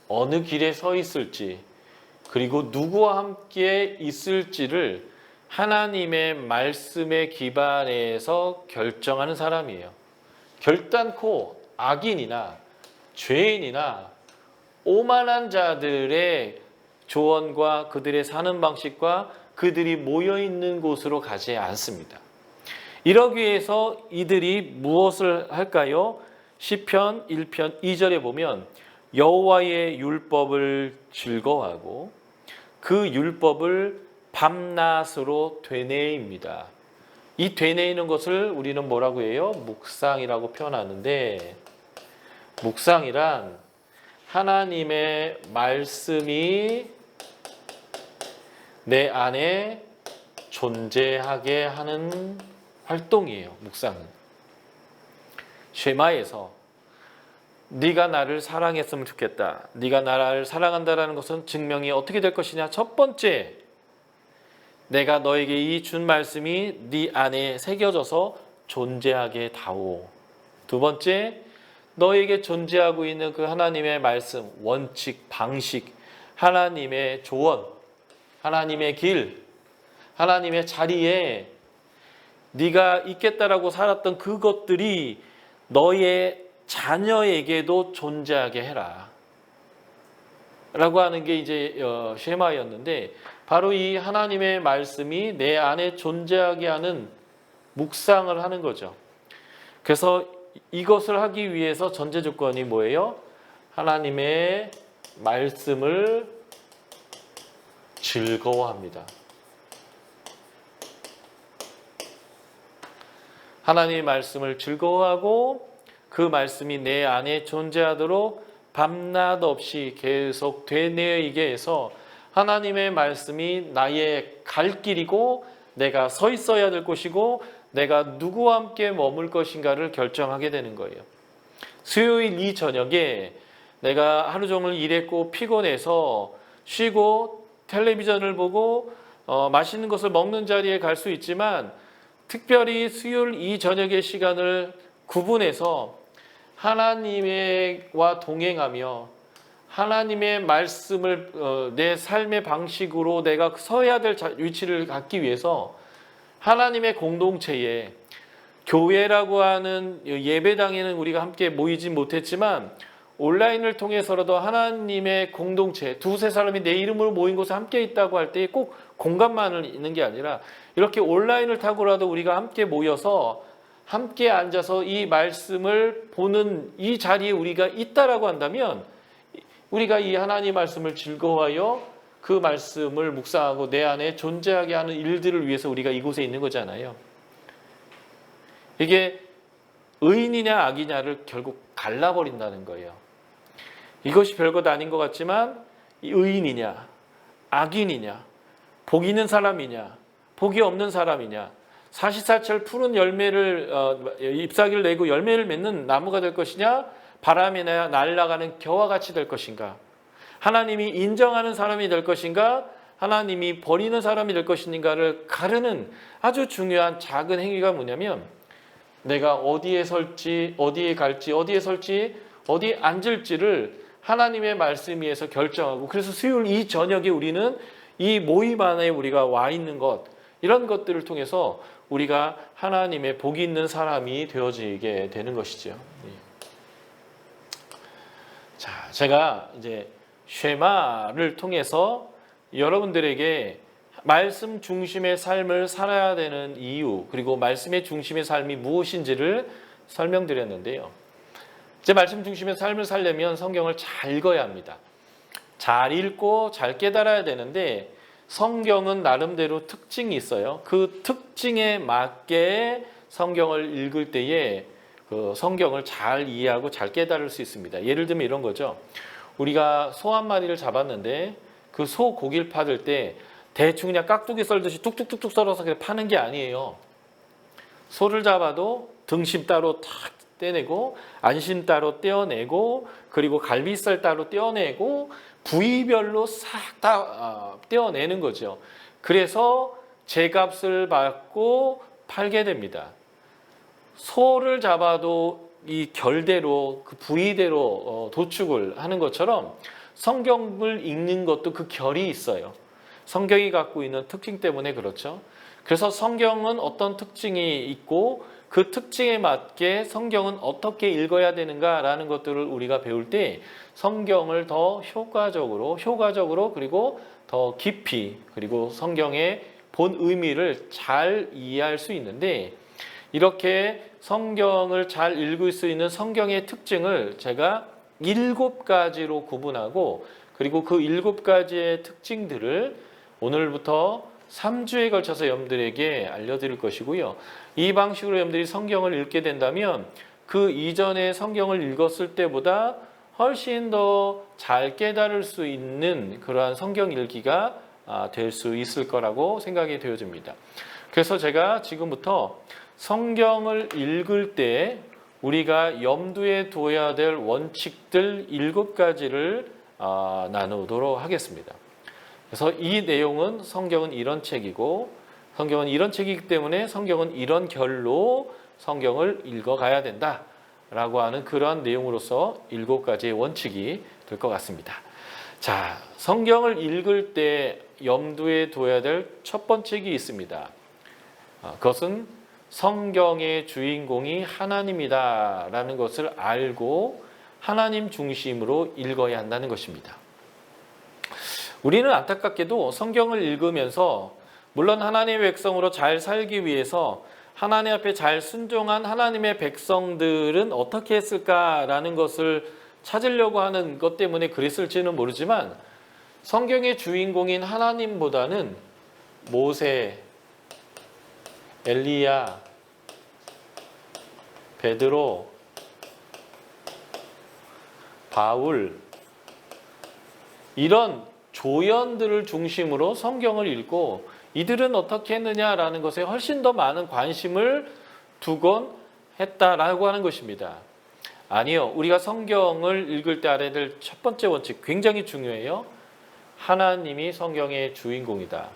어느 길에 서 있을지, 그리고 누구와 함께 있을지를 하나님의 말씀에 기반해서 결정하는 사람이에요. 결단코 악인이나 죄인이나 오만한 자들의 조언과 그들의 사는 방식과 그들이 모여있는 곳으로 가지 않습니다. 이러기 위해서 이들이 무엇을 할까요? 시편 1편 2절에 보면 여호와의 율법을 즐거워하고 그 율법을 밤낮으로 되뇌입니다. 이 되뇌이는 것을 우리는 뭐라고 해요? 묵상이라고 표현하는데 묵상이란 하나님의 말씀이 내 안에 존재하게 하는 활동이에요. 묵상은. 쉐마에서 네가 나를 사랑했으면 좋겠다. 네가 나를 사랑한다라는 것은 증명이 어떻게 될 것이냐. 첫 번째, 내가 너에게 이 준 말씀이 네 안에 새겨져서 존재하게 다오. 두 번째, 너에게 존재하고 있는 그 하나님의 말씀, 원칙, 방식, 하나님의 조언, 하나님의 길, 하나님의 자리에 네가 있겠다라고 살았던 그것들이 너의 자녀에게도 존재하게 해라. 라고 하는 게 이제 쉐마였는데 바로 이 하나님의 말씀이 내 안에 존재하게 하는 묵상을 하는 거죠. 그래서 이것을 하기 위해서 전제 조건이 뭐예요? 하나님의 말씀을 즐거워합니다. 하나님의 말씀을 즐거워하고 그 말씀이 내 안에 존재하도록 밤낮 없이 계속 되뇌이게 해서 하나님의 말씀이 나의 갈 길이고 내가 서 있어야 될 곳이고 내가 누구와 함께 머물 것인가를 결정하게 되는 거예요. 수요일 이 저녁에 내가 하루 종일 일했고 피곤해서 쉬고 텔레비전을 보고 맛있는 것을 먹는 자리에 갈 수 있지만 특별히 수요일 이 저녁의 시간을 구분해서 하나님과 동행하며 하나님의 말씀을 내 삶의 방식으로 내가 서야 될 위치를 갖기 위해서 하나님의 공동체에 교회라고 하는 예배당에는 우리가 함께 모이지 못했지만 온라인을 통해서라도 하나님의 공동체, 두세 사람이 내 이름으로 모인 곳에 함께 있다고 할 때 꼭 공간만 있는 게 아니라 이렇게 온라인을 타고라도 우리가 함께 모여서 함께 앉아서 이 말씀을 보는 이 자리에 우리가 있다라고 한다면 우리가 이 하나님의 말씀을 즐거워하여 그 말씀을 묵상하고 내 안에 존재하게 하는 일들을 위해서 우리가 이곳에 있는 거잖아요. 이게 의인이냐 악이냐를 결국 갈라버린다는 거예요. 이것이 별것 아닌 것 같지만 의인이냐 악인이냐 복이 있는 사람이냐 복이 없는 사람이냐 사시사철 푸른 열매를 잎사귀를 내고 열매를 맺는 나무가 될 것이냐 바람에 날아가는 겨와 같이 될 것인가 하나님이 인정하는 사람이 될 것인가 하나님이 버리는 사람이 될 것인가를 가르는 아주 중요한 작은 행위가 뭐냐면 내가 어디에 설지 어디에 갈지 어디에 설지 어디에 앉을지를 하나님의 말씀 위에서 결정하고 그래서 수요일 이 저녁에 우리는 이 모임 안에 우리가 와 있는 것 이런 것들을 통해서 우리가 하나님의 복이 있는 사람이 되어지게 되는 것이죠. 자, 제가 이제 쉐마를 통해서 여러분들에게 말씀 중심의 삶을 살아야 되는 이유 그리고 말씀의 중심의 삶이 무엇인지를 설명드렸는데요. 이제 말씀 중심의 삶을 살려면 성경을 잘 읽어야 합니다. 잘 읽고 잘 깨달아야 되는데 성경은 나름대로 특징이 있어요. 그 특징에 맞게 성경을 읽을 때에 그 성경을 잘 이해하고 잘 깨달을 수 있습니다. 예를 들면 이런 거죠. 우리가 소 한 마리를 잡았는데 그 소 고기를 파들 때 대충 그냥 깍두기 썰듯이 뚝뚝뚝뚝 썰어서 그냥 파는 게 아니에요. 소를 잡아도 등심 따로 탁 떼내고 안심 따로 떼어내고 그리고 갈비살 따로 떼어내고 부위별로 싹 다 떼어내는 거죠. 그래서 제값을 받고 팔게 됩니다. 소를 잡아도 이 결대로 그 부위대로 도축을 하는 것처럼 성경을 읽는 것도 그 결이 있어요. 성경이 갖고 있는 특징 때문에 그렇죠. 그래서 성경은 어떤 특징이 있고 그 특징에 맞게 성경은 어떻게 읽어야 되는가라는 것들을 우리가 배울 때 성경을 더 효과적으로 그리고 더 깊이 그리고 성경의 본 의미를 잘 이해할 수 있는데 이렇게 성경을 잘 읽을 수 있는 성경의 특징을 제가 7가지로 구분하고 그리고 그 7가지의 특징들을 오늘부터 3주에 걸쳐서 여러분들에게 알려드릴 것이고요. 이 방식으로 여러분들이 성경을 읽게 된다면 그 이전에 성경을 읽었을 때보다 훨씬 더 잘 깨달을 수 있는 그러한 성경 읽기가 될 수 있을 거라고 생각이 되어집니다. 그래서 제가 지금부터 성경을 읽을 때 우리가 염두에 두어야 될 원칙들 7가지를 나누도록 하겠습니다. 그래서 이 내용은 성경은 이런 책이고 성경은 이런 책이기 때문에 성경은 이런 결로 성경을 읽어가야 된다라고 하는 그러한 내용으로서 7가지의 원칙이 될 것 같습니다. 자, 성경을 읽을 때 염두에 둬야 될 첫 번째가 있습니다. 그것은 성경의 주인공이 하나님이다라는 것을 알고 하나님 중심으로 읽어야 한다는 것입니다. 우리는 안타깝게도 성경을 읽으면서 물론 하나님의 백성으로 잘 살기 위해서 하나님 앞에 잘 순종한 하나님의 백성들은 어떻게 했을까라는 것을 찾으려고 하는 것 때문에 그랬을지는 모르지만 성경의 주인공인 하나님보다는 모세, 엘리야, 베드로, 바울 이런 조연들을 중심으로 성경을 읽고 이들은 어떻게 했느냐라는 것에 훨씬 더 많은 관심을 두곤 했다라고 하는 것입니다. 아니요. 우리가 성경을 읽을 때 알아야 될 첫 번째 원칙 굉장히 중요해요. 하나님이 성경의 주인공이다.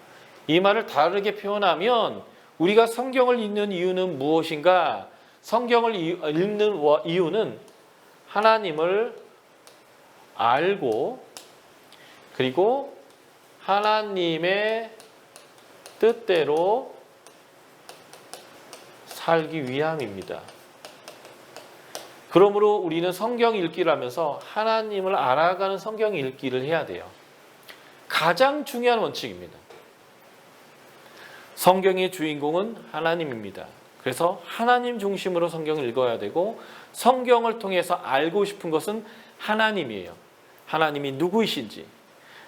이 말을 다르게 표현하면 우리가 성경을 읽는 이유는 무엇인가? 성경을 읽는 이유는 하나님을 알고 그리고 하나님의 뜻대로 살기 위함입니다. 그러므로 우리는 성경 읽기를 하면서 하나님을 알아가는 성경 읽기를 해야 돼요. 가장 중요한 원칙입니다. 성경의 주인공은 하나님입니다. 그래서 하나님 중심으로 성경을 읽어야 되고 성경을 통해서 알고 싶은 것은 하나님이에요. 하나님이 누구이신지,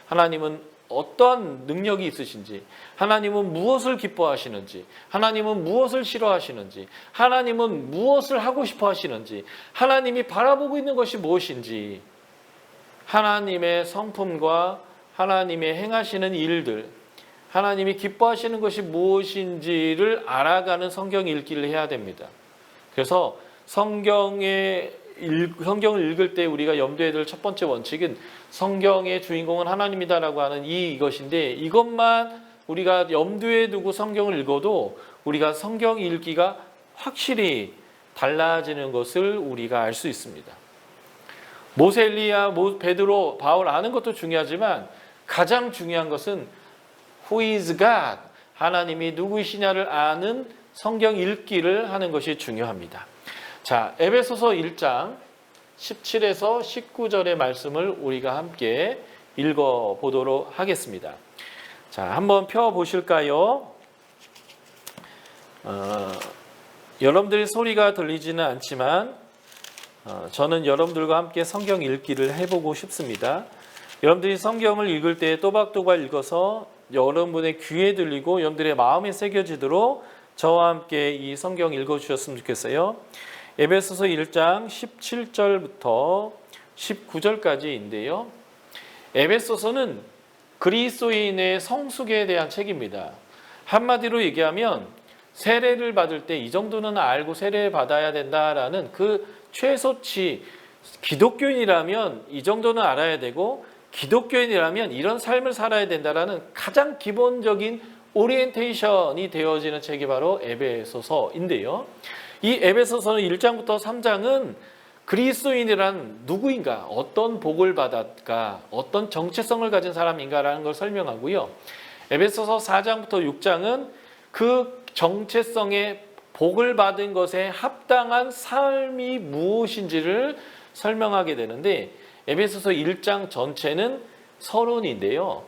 하나님은 어떠한 능력이 있으신지, 하나님은 무엇을 기뻐하시는지, 하나님은 무엇을 싫어하시는지, 하나님은 무엇을 하고 싶어 하시는지, 하나님이 바라보고 있는 것이 무엇인지, 하나님의 성품과 하나님의 행하시는 일들, 하나님이 기뻐하시는 것이 무엇인지를 알아가는 성경 읽기를 해야 됩니다. 그래서 성경을 읽을 때 우리가 염두에 둘 첫 번째 원칙은 성경의 주인공은 하나님이다라고 하는 이것인데, 이것만 우리가 염두에 두고 성경을 읽어도 우리가 성경 읽기가 확실히 달라지는 것을 우리가 알 수 있습니다. 모세, 엘리야, 베드로, 바울 아는 것도 중요하지만 가장 중요한 것은 Who is God? 하나님이 누구이시냐를 아는 성경 읽기를 하는 것이 중요합니다. 자, 에베소서 1장 17에서 19절의 말씀을 우리가 함께 읽어보도록 하겠습니다. 자, 한번 펴보실까요? 여러분들의 소리가 들리지는 않지만 저는 여러분들과 함께 성경 읽기를 해보고 싶습니다. 여러분들이 성경을 읽을 때 또박또박 읽어서 여러분의 귀에 들리고 여러분들의 마음에 새겨지도록 저와 함께 이 성경 읽어주셨으면 좋겠어요. 에베소서 1장 17절부터 19절까지인데요. 에베소서는 그리스도인의 성숙에 대한 책입니다. 한마디로 얘기하면 세례를 받을 때 이 정도는 알고 세례를 받아야 된다라는 그 최소치, 기독교인이라면 이 정도는 알아야 되고 기독교인이라면 이런 삶을 살아야 된다라는 가장 기본적인 오리엔테이션이 되어지는 책이 바로 에베소서인데요. 이 에베소서는 1장부터 3장은 그리스도인이란 누구인가, 어떤 복을 받았까, 어떤 정체성을 가진 사람인가라는 걸 설명하고요. 에베소서 4장부터 6장은 그 정체성의 복을 받은 것에 합당한 삶이 무엇인지를 설명하게 되는데, 에베소서 1장 전체는 서론인데요.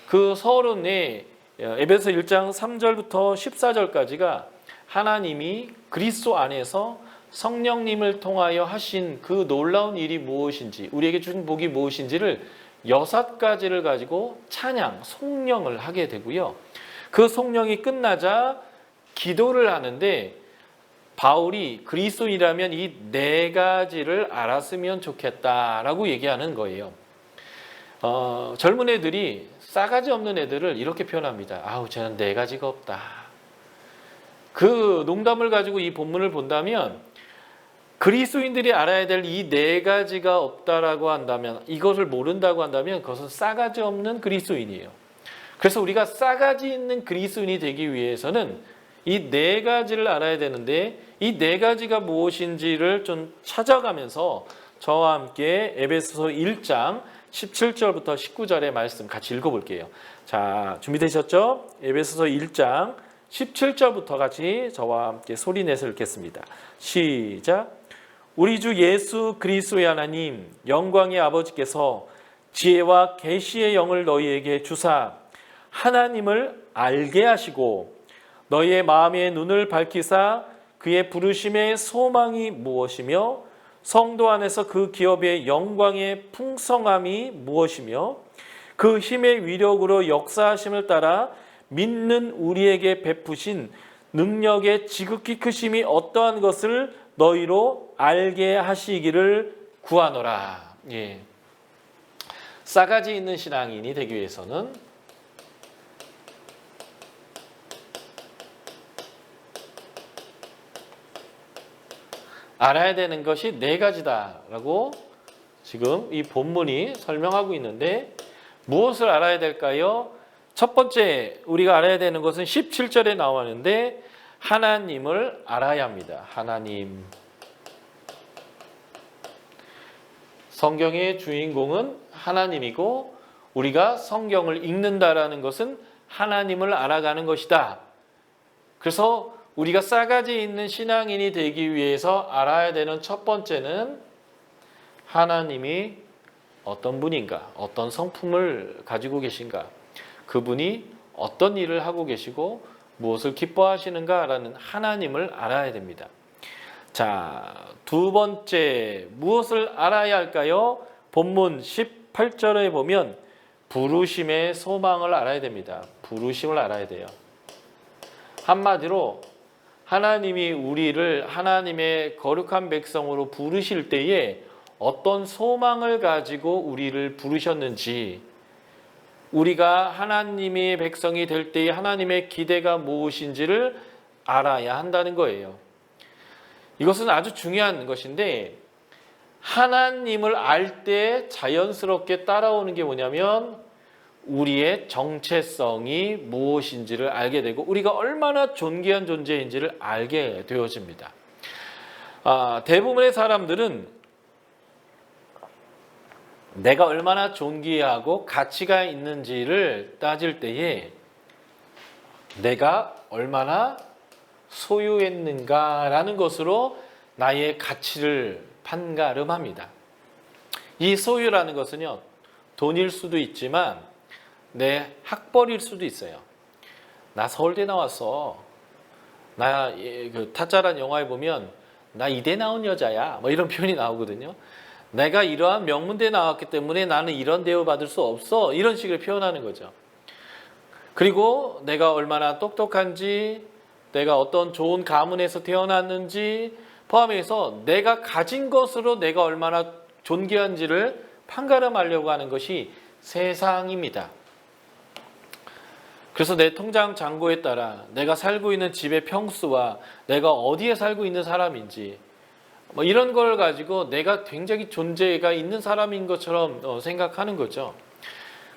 그 서론에 에베소 1장 3절부터 14절까지가 하나님이 그리스도 안에서 성령님을 통하여 하신 그 놀라운 일이 무엇인지, 우리에게 주신 복이 무엇인지를 6가지를 가지고 찬양, 송령을 하게 되고요. 그 송령이 끝나자 기도를 하는데, 바울이 그리스도인이라면 이 4가지를 알았으면 좋겠다라고 얘기하는 거예요. 젊은 애들이 싸가지 없는 애들을 이렇게 표현합니다. 아우, 쟤는 4가지가 없다. 그 농담을 가지고 이 본문을 본다면 그리스도인들이 알아야 될 이 4가지가 없다라고 한다면, 이것을 모른다고 한다면 그것은 싸가지 없는 그리스도인이에요. 그래서 우리가 싸가지 있는 그리스도인이 되기 위해서는 이 4가지를 알아야 되는데, 이 4가지가 무엇인지를 좀 찾아가면서 저와 함께 에베소서 1장 17절부터 19절의 말씀 같이 읽어볼게요. 자, 준비되셨죠? 에베소서 1장 17절부터 같이 저와 함께 소리내서 읽겠습니다. 시작. 우리 주 예수 그리스도의 하나님, 영광의 아버지께서 지혜와 계시의 영을 너희에게 주사 하나님을 알게 하시고 너희의 마음의 눈을 밝히사 그의 부르심의 소망이 무엇이며 성도 안에서 그 기업의 영광의 풍성함이 무엇이며 그 힘의 위력으로 역사하심을 따라 믿는 우리에게 베푸신 능력의 지극히 크심이 어떠한 것을 너희로 알게 하시기를 구하노라. 예. 싸가지 있는 신앙인이 되기 위해서는 알아야 되는 것이 네 가지다라고 지금 이 본문이 설명하고 있는데, 무엇을 알아야 될까요? 첫 번째 우리가 알아야 되는 것은 17절에 나오는데, 하나님을 알아야 합니다. 하나님. 성경의 주인공은 하나님이고, 우리가 성경을 읽는다라는 것은 하나님을 알아가는 것이다. 그래서 우리가 싸가지 있는 신앙인이 되기 위해서 알아야 되는 첫 번째는 하나님이 어떤 분인가, 어떤 성품을 가지고 계신가, 그분이 어떤 일을 하고 계시고 무엇을 기뻐하시는가라는 하나님을 알아야 됩니다. 자, 두 번째 무엇을 알아야 할까요? 본문 18절에 보면 부르심의 소망을 알아야 됩니다. 부르심을 알아야 돼요. 한마디로 하나님이 우리를 하나님의 거룩한 백성으로 부르실 때에 어떤 소망을 가지고 우리를 부르셨는지, 우리가 하나님의 백성이 될 때에 하나님의 기대가 무엇인지를 알아야 한다는 거예요. 이것은 아주 중요한 것인데, 하나님을 알 때 자연스럽게 따라오는 게 뭐냐면 우리의 정체성이 무엇인지를 알게 되고 우리가 얼마나 존귀한 존재인지를 알게 되어집니다. 대부분의 사람들은 내가 얼마나 존귀하고 가치가 있는지를 따질 때에 내가 얼마나 소유했는가라는 것으로 나의 가치를 판가름합니다. 이 소유라는 것은요, 돈일 수도 있지만 내 학벌일 수도 있어요. 나 서울대 나왔어. 나 그 타짜란 영화에 보면 나 이대 나온 여자야, 뭐 이런 표현이 나오거든요. 내가 이러한 명문대 나왔기 때문에 나는 이런 대우 받을 수 없어, 이런 식으로 표현하는 거죠. 그리고 내가 얼마나 똑똑한지, 내가 어떤 좋은 가문에서 태어났는지 포함해서 내가 가진 것으로 내가 얼마나 존귀한지를 판가름하려고 하는 것이 세상입니다. 그래서 내 통장 잔고에 따라 내가 살고 있는 집의 평수와 내가 어디에 살고 있는 사람인지, 뭐 이런 걸 가지고 내가 굉장히 존재가 있는 사람인 것처럼 생각하는 거죠.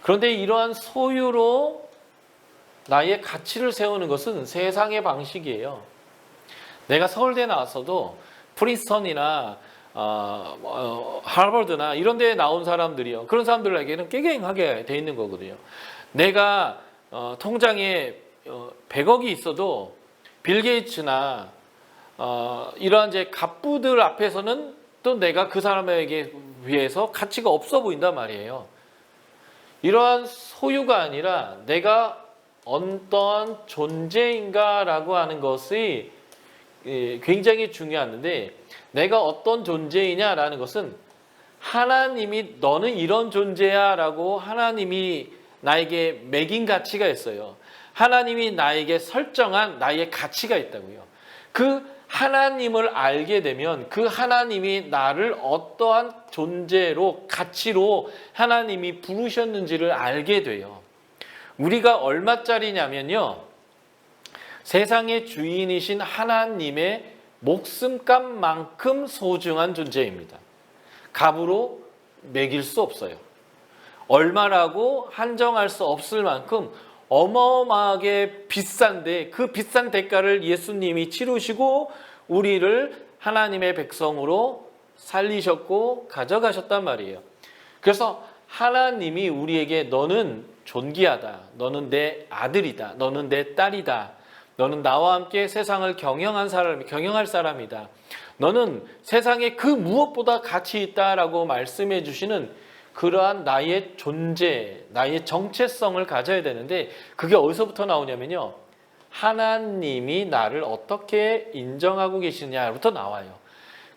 그런데 이러한 소유로 나의 가치를 세우는 것은 세상의 방식이에요. 내가 서울대 나왔어도 프린스턴이나 하버드나 이런 데에 나온 사람들이요, 그런 사람들에게는 깽깽하게 돼 있는 거거든요. 내가 통장에 100억이 있어도 빌 게이츠나 이러한 이제 갑부들 앞에서는 또 내가 그 사람에게 비해서 가치가 없어 보인단 말이에요. 이러한 소유가 아니라 내가 어떤 존재인가라고 하는 것이 굉장히 중요한데, 내가 어떤 존재이냐라는 것은 하나님이 너는 이런 존재야 라고 하나님이 나에게 매긴 가치가 있어요. 하나님이 나에게 설정한 나의 가치가 있다고요. 그 하나님을 알게 되면 그 하나님이 나를 어떠한 존재로, 가치로 하나님이 부르셨는지를 알게 돼요. 우리가 얼마짜리냐면요, 세상의 주인이신 하나님의 목숨값만큼 소중한 존재입니다. 값으로 매길 수 없어요. 얼마라고 한정할 수 없을 만큼 어마어마하게 비싼데, 그 비싼 대가를 예수님이 치르시고 우리를 하나님의 백성으로 살리셨고 가져가셨단 말이에요. 그래서 하나님이 우리에게 너는 존귀하다, 너는 내 아들이다, 너는 내 딸이다, 너는 나와 함께 세상을 경영할 사람이다, 너는 세상에 그 무엇보다 가치 있다라고 말씀해 주시는 그러한 나의 존재, 나의 정체성을 가져야 되는데, 그게 어디서부터 나오냐면요, 하나님이 나를 어떻게 인정하고 계시냐부터 나와요.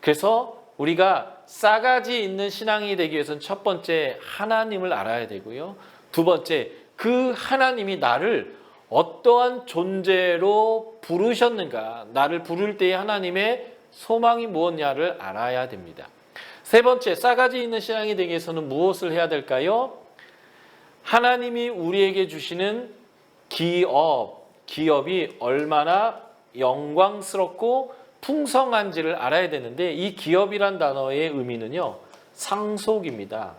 그래서 우리가 싸가지 있는 신앙이 되기 위해서는 첫 번째 하나님을 알아야 되고요, 두 번째 그 하나님이 나를 어떠한 존재로 부르셨는가, 나를 부를 때의 하나님의 소망이 무엇냐를 알아야 됩니다. 세 번째, 싸가지 있는 신앙이 되기 위해서는 무엇을 해야 될까요? 하나님이 우리에게 주시는 기업이 얼마나 영광스럽고 풍성한지를 알아야 되는데, 이 기업이란 단어의 의미는요, 상속입니다.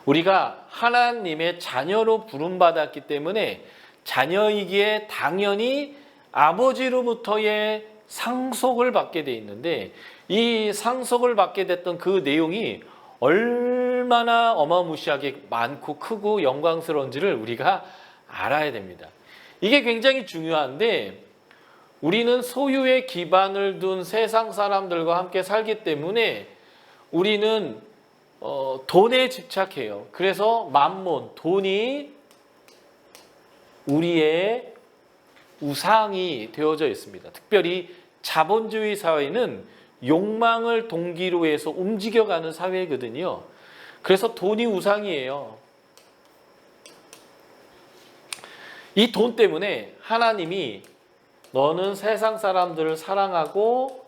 우리가 하나님의 자녀로 부름받았기 때문에 자녀이기에 당연히 아버지로부터의 상속을 받게 돼 있는데, 이 상속을 받게 됐던 그 내용이 얼마나 어마무시하게 많고 크고 영광스러운지를 우리가 알아야 됩니다. 이게 굉장히 중요한데, 우리는 소유의 기반을 둔 세상 사람들과 함께 살기 때문에 우리는 돈에 집착해요. 그래서 만몬, 돈이 우리의 우상이 되어져 있습니다. 특별히 자본주의 사회는 욕망을 동기로 해서 움직여가는 사회거든요. 그래서 돈이 우상이에요. 이 돈 때문에 하나님이 너는 세상 사람들을 사랑하고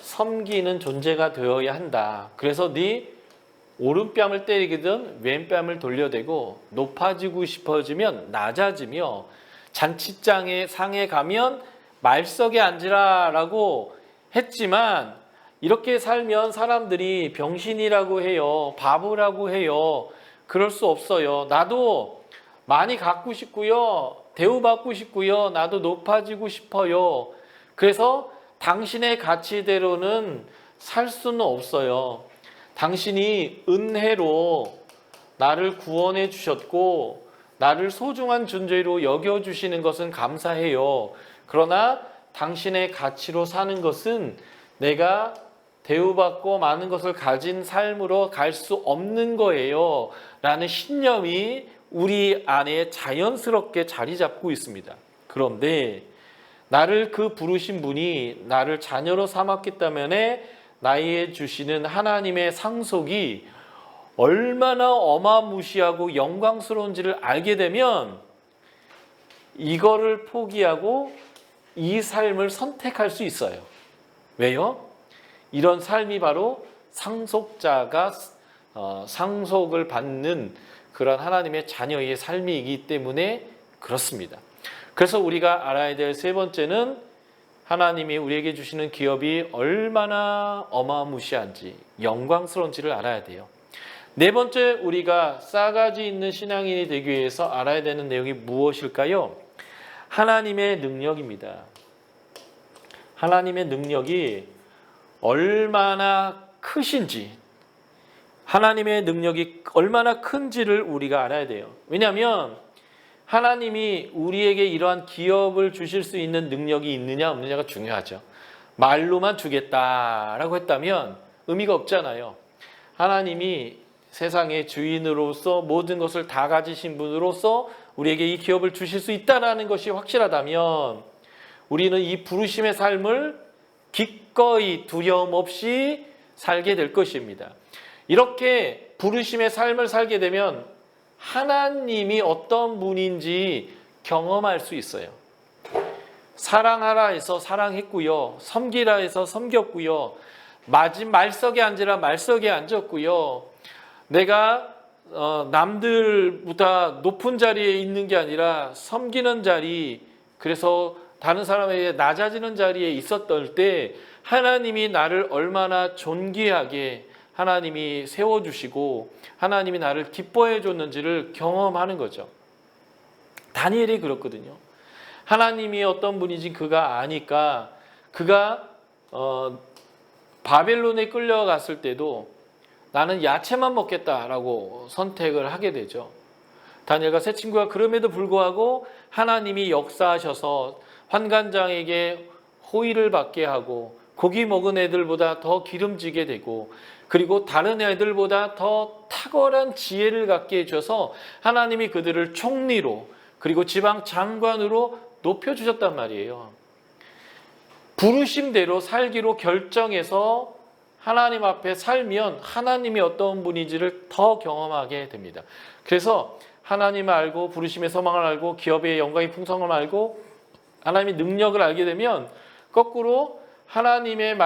섬기는 존재가 되어야 한다. 그래서 네 오른뺨을 때리거든 왼뺨을 돌려대고, 높아지고 싶어지면 낮아지며, 잔치장에 상에 가면 말석에 앉으라 라고 했지만, 이렇게 살면 사람들이 병신이라고 해요. 바보라고 해요. 그럴 수 없어요. 나도 많이 갖고 싶고요. 대우받고 싶고요. 나도 높아지고 싶어요. 그래서 당신의 가치대로는 살 수는 없어요. 당신이 은혜로 나를 구원해 주셨고 나를 소중한 존재로 여겨주시는 것은 감사해요. 그러나 당신의 가치로 사는 것은 내가 대우받고 많은 것을 가진 삶으로 갈 수 없는 거예요. 라는 신념이 우리 안에 자연스럽게 자리 잡고 있습니다. 그런데 나를 그 부르신 분이 나를 자녀로 삼았기 때문에 나에게 주시는 하나님의 상속이 얼마나 어마무시하고 영광스러운지를 알게 되면 이거를 포기하고 이 삶을 선택할 수 있어요. 왜요? 이런 삶이 바로 상속자가 상속을 받는 그런 하나님의 자녀의 삶이기 때문에 그렇습니다. 그래서 우리가 알아야 될 세 번째는 하나님이 우리에게 주시는 기업이 얼마나 어마무시한지 영광스러운지를 알아야 돼요. 네 번째, 우리가 싸가지 있는 신앙인이 되기 위해서 알아야 되는 내용이 무엇일까요? 하나님의 능력입니다. 하나님의 능력이 얼마나 크신지, 하나님의 능력이 얼마나 큰지를 우리가 알아야 돼요. 왜냐하면 하나님이 우리에게 이러한 기업을 주실 수 있는 능력이 있느냐 없느냐가 중요하죠. 말로만 주겠다라고 했다면 의미가 없잖아요. 하나님이 세상의 주인으로서 모든 것을 다 가지신 분으로서 우리에게 이 기업을 주실 수 있다는 것이 확실하다면 우리는 이 부르심의 삶을 기꺼이 두려움 없이 살게 될 것입니다. 이렇게 부르심의 삶을 살게 되면 하나님이 어떤 분인지 경험할 수 있어요. 사랑하라 해서 사랑했고요. 섬기라 해서 섬겼고요. 말석에 앉으라 말석에 앉았고요. 내가 남들보다 높은 자리에 있는 게 아니라 섬기는 자리, 그래서 다른 사람에게 낮아지는 자리에 있었던 때 하나님이 나를 얼마나 존귀하게 하나님이 세워주시고 하나님이 나를 기뻐해 줬는지를 경험하는 거죠. 다니엘이 그렇거든요. 하나님이 어떤 분인지 그가 아니까 그가 바벨론에 끌려갔을 때도 나는 야채만 먹겠다라고 선택을 하게 되죠. 다니엘과 세 친구가 그럼에도 불구하고 하나님이 역사하셔서 환관장에게 호의를 받게 하고 고기 먹은 애들보다 더 기름지게 되고 그리고 다른 애들보다 더 탁월한 지혜를 갖게 해줘서 하나님이 그들을 총리로 그리고 지방 장관으로 높여주셨단 말이에요. 부르심대로 살기로 결정해서 하나님 앞에 살면 하나님이 어떤 분인지를 더 경험하게 됩니다. 그래서 하나님을 알고 부르심의 소망을 알고 기업의 영광의 풍성을 알고 하나님의 능력을 알게 되면 그 거꾸로 하나님의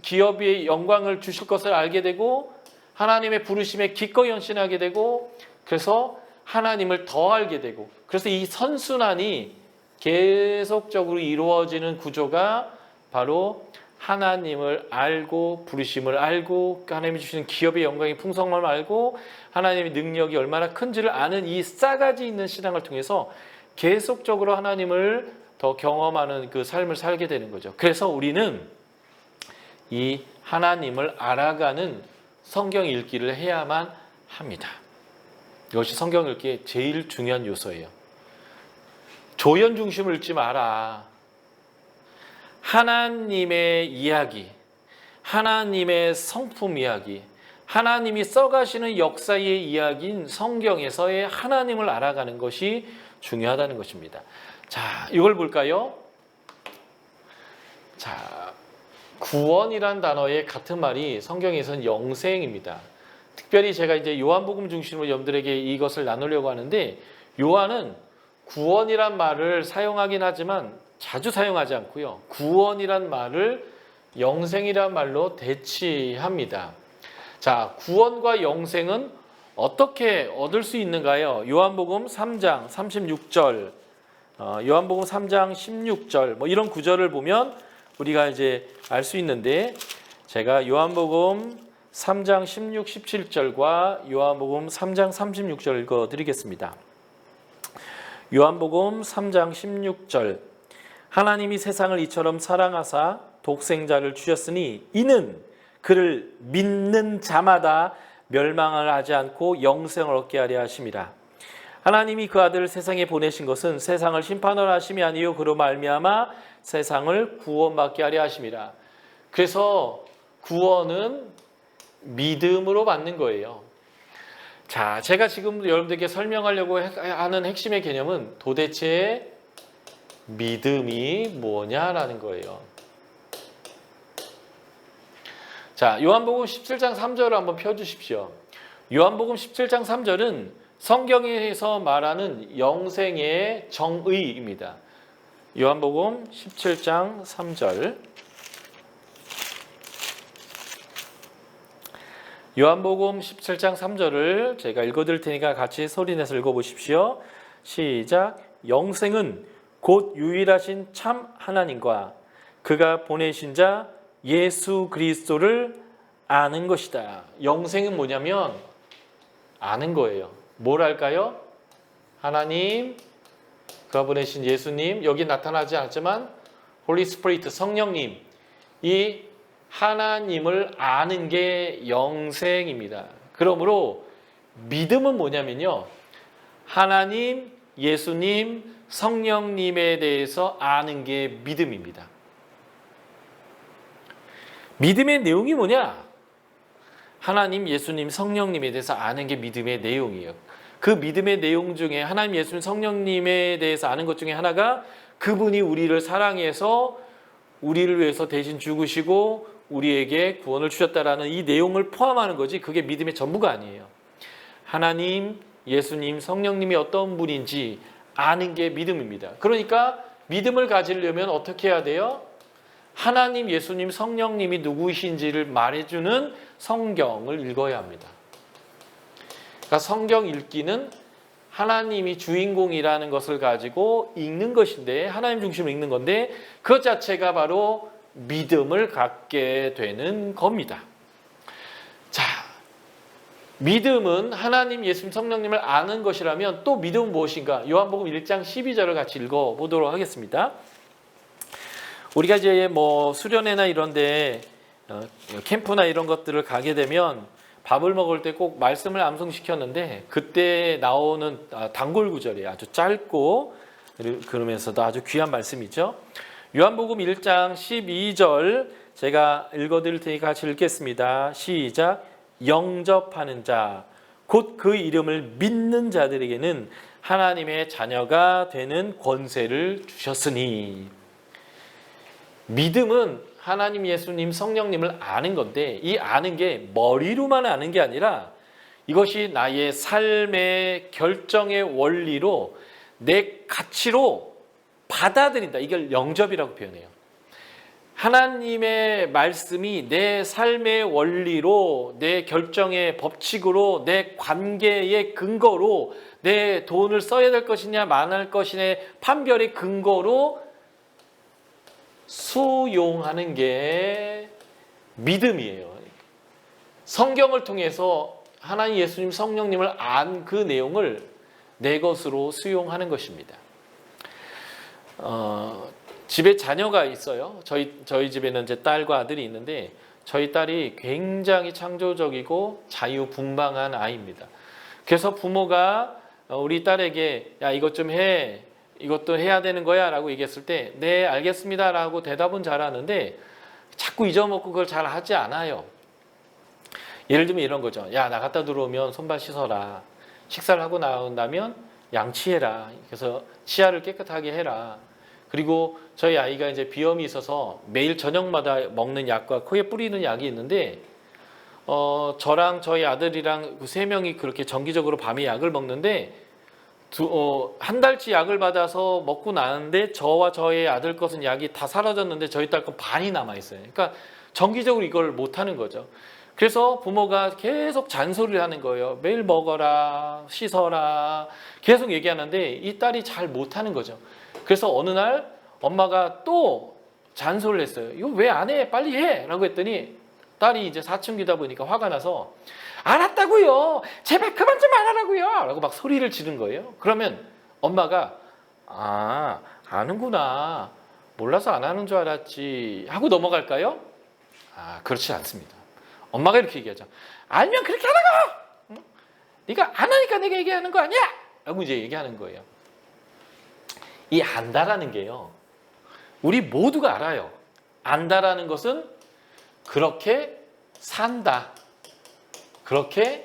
기업의 영광을 주실 것을 알게 되고 하나님의 부르심에 기꺼이 헌신하게 되고 그래서 하나님을 더 알게 되고 그래서 이 선순환이 계속적으로 이루어지는 구조가 바로 하나님을 알고 부르심을 알고 하나님이 주시는 기업의 영광의 풍성함을 알고 하나님의 능력이 얼마나 큰지를 아는 이 싸가지 있는 신앙을 통해서 계속적으로 하나님을 더 경험하는 그 삶을 살게 되는 거죠. 그래서 우리는 이 하나님을 알아가는 성경 읽기를 해야만 합니다. 이것이 성경 읽기의 제일 중요한 요소예요. 조연 중심을 읽지 마라. 하나님의 이야기, 하나님의 성품 이야기, 하나님이 써가시는 역사의 이야기인 성경에서의 하나님을 알아가는 것이 중요하다는 것입니다. 자, 이걸 볼까요? 자, 구원이란 단어의 같은 말이 성경에서는 영생입니다. 특별히 제가 이제 요한복음 중심으로 여러분들에게 이것을 나누려고 하는데 요한은 구원이란 말을 사용하긴 하지만 자주 사용하지 않고요. 구원이란 말을 영생이란 말로 대치합니다. 자, 구원과 영생은 어떻게 얻을 수 있는가요? 요한복음 3장 36절, 요한복음 3장 16절 뭐 이런 구절을 보면 우리가 이제 알 수 있는데 제가 요한복음 3장 16, 17절과 요한복음 3장 36절 읽어드리겠습니다. 요한복음 3장 16절 하나님이 세상을 이처럼 사랑하사 독생자를 주셨으니 이는 그를 믿는 자마다 멸망을 하지 않고 영생을 얻게 하려 하심이라. 하나님이 그 아들을 세상에 보내신 것은 세상을 심판하려 하심이 아니요 그로 말미암아 세상을 구원받게 하려 하심이라. 그래서 구원은 믿음으로 받는 거예요. 자, 제가 지금 여러분들께 설명하려고 하는 핵심의 개념은 도대체 믿음이 뭐냐라는 거예요. 자, 요한복음 17장 3절을 한번 펴주십시오. 요한복음 17장 3절은 성경에서 말하는 영생의 정의입니다. 요한복음 17장 3절 요한복음 17장 3절을 제가 읽어드릴 테니까 같이 소리내서 읽어보십시오. 시작. 영생은 곧 유일하신 참 하나님과 그가 보내신 자 예수 그리스도를 아는 것이다. 영생은 뭐냐면 아는 거예요. 뭘 알까요? 하나님, 그가 보내신 예수님, 여기 나타나지 않았지만 홀리 스피리트, 성령님, 이 하나님을 아는 게 영생입니다. 그러므로 믿음은 뭐냐면요, 하나님, 예수님, 성령님에 대해서 아는 게 믿음입니다. 믿음의 내용이 뭐냐? 하나님, 예수님, 성령님에 대해서 아는 게 믿음의 내용이에요. 그 믿음의 내용 중에 하나님, 예수님, 성령님에 대해서 아는 것 중에 하나가 그분이 우리를 사랑해서 우리를 위해서 대신 죽으시고 우리에게 구원을 주셨다라는 이 내용을 포함하는 거지 그게 믿음의 전부가 아니에요. 하나님, 예수님, 성령님이 어떤 분인지 아는 게 믿음입니다. 그러니까 믿음을 가지려면 어떻게 해야 돼요? 하나님, 예수님, 성령님이 누구이신지를 말해주는 성경을 읽어야 합니다. 그러니까 성경 읽기는 하나님이 주인공이라는 것을 가지고 읽는 것인데, 하나님 중심으로 읽는 건데 그것 자체가 바로 믿음을 갖게 되는 겁니다. 자, 믿음은 하나님, 예수님, 성령님을 아는 것이라면 또 믿음은 무엇인가? 요한복음 1장 12절을 같이 읽어보도록 하겠습니다. 우리가 이제 뭐 수련회나 이런데 캠프나 이런 것들을 가게 되면 밥을 먹을 때 꼭 말씀을 암송시켰는데 그때 나오는 단골 구절이 아주 짧고 그러면서도 아주 귀한 말씀이죠. 요한복음 1장 12절 제가 읽어드릴 테니까 같이 읽겠습니다. 시작. 영접하는 자, 곧 그 이름을 믿는 자들에게는 하나님의 자녀가 되는 권세를 주셨으니. 믿음은 하나님, 예수님, 성령님을 아는 건데 이 아는 게 머리로만 아는 게 아니라 이것이 나의 삶의 결정의 원리로 내 가치로 받아들인다. 이걸 영접이라고 표현해요. 하나님의 말씀이 내 삶의 원리로, 내 결정의 법칙으로, 내 관계의 근거로, 내 돈을 써야 될 것이냐 만할 것이냐의 판별의 근거로 수용하는 게 믿음이에요. 성경을 통해서 하나님 예수님 성령님을 안 그 내용을 내 것으로 수용하는 것입니다. 집에 자녀가 있어요. 저희 집에는 이제 딸과 아들이 있는데 저희 딸이 굉장히 창조적이고 자유분방한 아이입니다. 그래서 부모가 우리 딸에게 야 이것 좀 해, 이것도 해야 되는 거야 라고 얘기했을 때 네 알겠습니다 라고 대답은 잘하는데 자꾸 잊어먹고 그걸 잘 하지 않아요. 예를 들면 이런 거죠. 야 나갔다 들어오면 손발 씻어라. 식사를 하고 나온다면 양치해라. 그래서 치아를 깨끗하게 해라. 그리고 저희 아이가 이제 비염이 있어서 매일 저녁마다 먹는 약과 코에 뿌리는 약이 있는데 저랑 저희 아들이랑 그 세 명이 그렇게 정기적으로 밤에 약을 먹는데 한 달치 약을 받아서 먹고 나는데 저와 저희 아들 것은 약이 다 사라졌는데 저희 딸 건 반이 남아있어요. 그러니까 정기적으로 이걸 못하는 거죠. 그래서 부모가 계속 잔소리를 하는 거예요. 매일 먹어라, 씻어라 계속 얘기하는데 이 딸이 잘 못하는 거죠. 그래서 어느 날 엄마가 또 잔소리를 했어요. 이거 왜 안 해? 빨리 해! 라고 했더니 딸이 이제 사춘기다 보니까 화가 나서 알았다고요. 제발 그만 좀 말하라고요. 라고 막 소리를 지른 거예요. 그러면 엄마가 아는구나. 몰라서 안 하는 줄 알았지 하고 넘어갈까요? 그렇지 않습니다. 엄마가 이렇게 얘기하죠. 알면 그렇게 하라고! 네가 안 하니까 내가 얘기하는 거 아니야! 라고 이제 얘기하는 거예요. 이 안다라는 게요. 우리 모두가 알아요. 안다라는 것은 그렇게 산다. 그렇게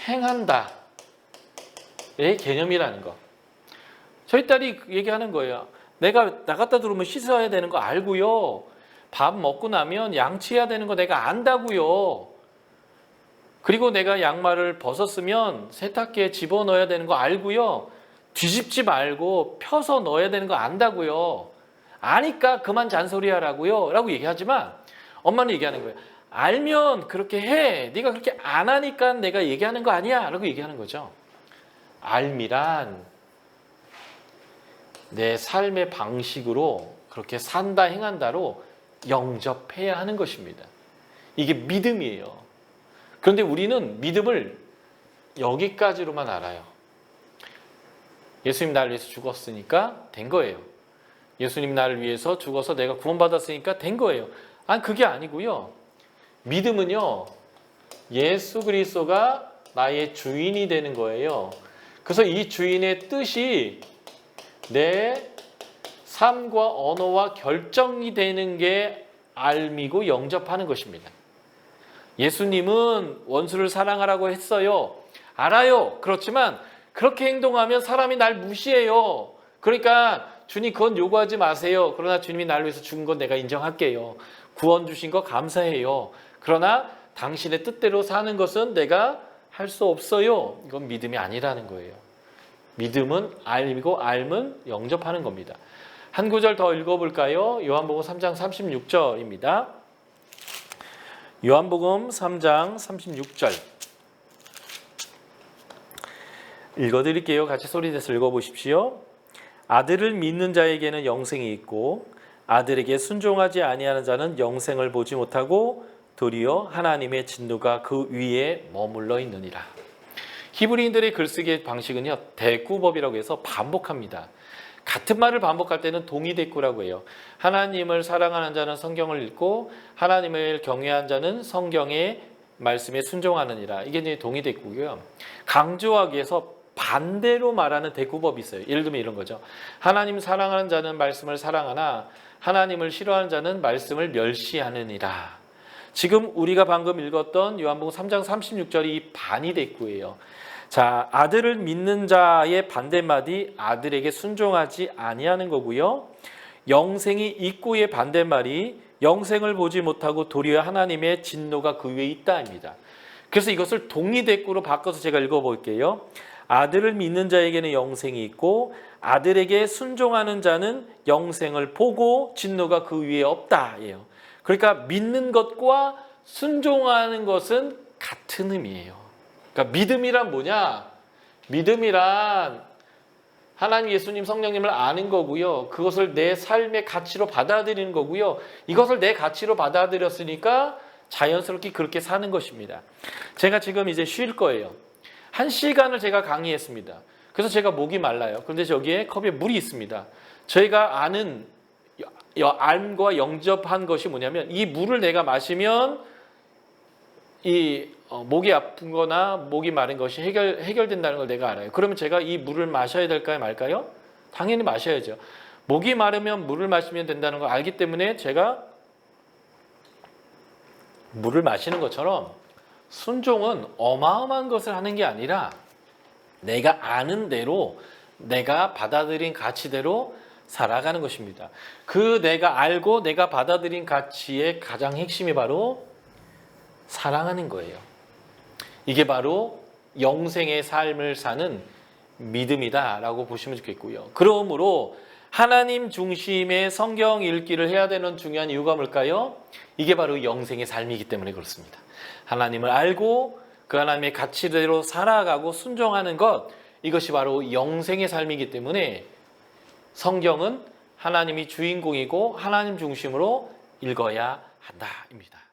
행한다. 의 개념이라는 거. 저희 딸이 얘기하는 거예요. 내가 나갔다 들어오면 씻어야 되는 거 알고요. 밥 먹고 나면 양치해야 되는 거 내가 안다고요. 그리고 내가 양말을 벗었으면 세탁기에 집어넣어야 되는 거 알고요. 뒤집지 말고 펴서 넣어야 되는 거 안다고요. 아니까 그만 잔소리하라고요. 라고 얘기하지만 엄마는 얘기하는 거예요. 알면 그렇게 해. 네가 그렇게 안 하니까 내가 얘기하는 거 아니야. 라고 얘기하는 거죠. 알미란 내 삶의 방식으로 그렇게 산다 행한다로 영접해야 하는 것입니다. 이게 믿음이에요. 그런데 우리는 믿음을 여기까지로만 알아요. 예수님 나를 위해서 죽었으니까 된 거예요. 예수님 나를 위해서 죽어서 내가 구원받았으니까 된 거예요. 그게 아니고요. 믿음은요. 예수 그리스도가 나의 주인이 되는 거예요. 그래서 이 주인의 뜻이 내 삶과 언어와 결정이 되는 게 알미고 영접하는 것입니다. 예수님은 원수를 사랑하라고 했어요. 알아요. 그렇지만 그렇게 행동하면 사람이 날 무시해요. 그러니까 주님 그건 요구하지 마세요. 그러나 주님이 나를 위해서 죽은 건 내가 인정할게요. 구원 주신 거 감사해요. 그러나 당신의 뜻대로 사는 것은 내가 할 수 없어요. 이건 믿음이 아니라는 거예요. 믿음은 알미고 알면 영접하는 겁니다. 한 구절 더 읽어볼까요? 요한복음 3장 36절입니다. 요한복음 3장 36절 읽어드릴게요. 같이 소리내서 읽어보십시오. 아들을 믿는 자에게는 영생이 있고 아들에게 순종하지 아니하는 자는 영생을 보지 못하고 도리어 하나님의 진노가 그 위에 머물러 있느니라. 히브리인들의 글쓰기 방식은요. 대꾸법이라고 해서 반복합니다. 같은 말을 반복할 때는 동의대꾸라고 해요. 하나님을 사랑하는 자는 성경을 읽고 하나님을 경외하는 자는 성경의 말씀에 순종하느니라. 이게 이제 동의대꾸고요. 강조하기 위해서 반대로 말하는 대꾸법이 있어요. 예를 들면 이런 거죠. 하나님 사랑하는 자는 말씀을 사랑하나 하나님을 싫어하는 자는 말씀을 멸시하느니라. 지금 우리가 방금 읽었던 요한복음 3장 36절이 이 반이 대꾸예요. 자, 아들을 믿는 자의 반대말이 아들에게 순종하지 아니하는 거고요. 영생이 있고의 반대말이 영생을 보지 못하고 도리어 하나님의 진노가 그 위에 있다입니다. 그래서 이것을 동의대꾸로 바꿔서 제가 읽어볼게요. 아들을 믿는 자에게는 영생이 있고 아들에게 순종하는 자는 영생을 보고 진노가 그 위에 없다예요. 그러니까 믿는 것과 순종하는 것은 같은 의미예요. 그러니까 믿음이란 뭐냐? 믿음이란 하나님, 예수님, 성령님을 아는 거고요. 그것을 내 삶의 가치로 받아들이는 거고요. 이것을 내 가치로 받아들였으니까 자연스럽게 그렇게 사는 것입니다. 제가 지금 이제 쉴 거예요. 1시간을 제가 강의했습니다. 그래서 제가 목이 말라요. 그런데 저기에 컵에 물이 있습니다. 저희가 아는 암과 영접한 것이 뭐냐면 이 물을 내가 마시면 이 목이 아픈 거나 목이 마른 것이 해결된다는 걸 내가 알아요. 그러면 제가 이 물을 마셔야 될까요, 말까요? 당연히 마셔야죠. 목이 마르면 물을 마시면 된다는 걸 알기 때문에 제가 물을 마시는 것처럼 순종은 어마어마한 것을 하는 게 아니라 내가 아는 대로 내가 받아들인 가치대로 살아가는 것입니다. 그 내가 알고 내가 받아들인 가치의 가장 핵심이 바로 사랑하는 거예요. 이게 바로 영생의 삶을 사는 믿음이다라고 보시면 좋겠고요. 그러므로 하나님 중심의 성경 읽기를 해야 되는 중요한 이유가 뭘까요? 이게 바로 영생의 삶이기 때문에 그렇습니다. 하나님을 알고 그 하나님의 가치대로 살아가고 순종하는 것, 이것이 바로 영생의 삶이기 때문에 성경은 하나님이 주인공이고 하나님 중심으로 읽어야 한다입니다.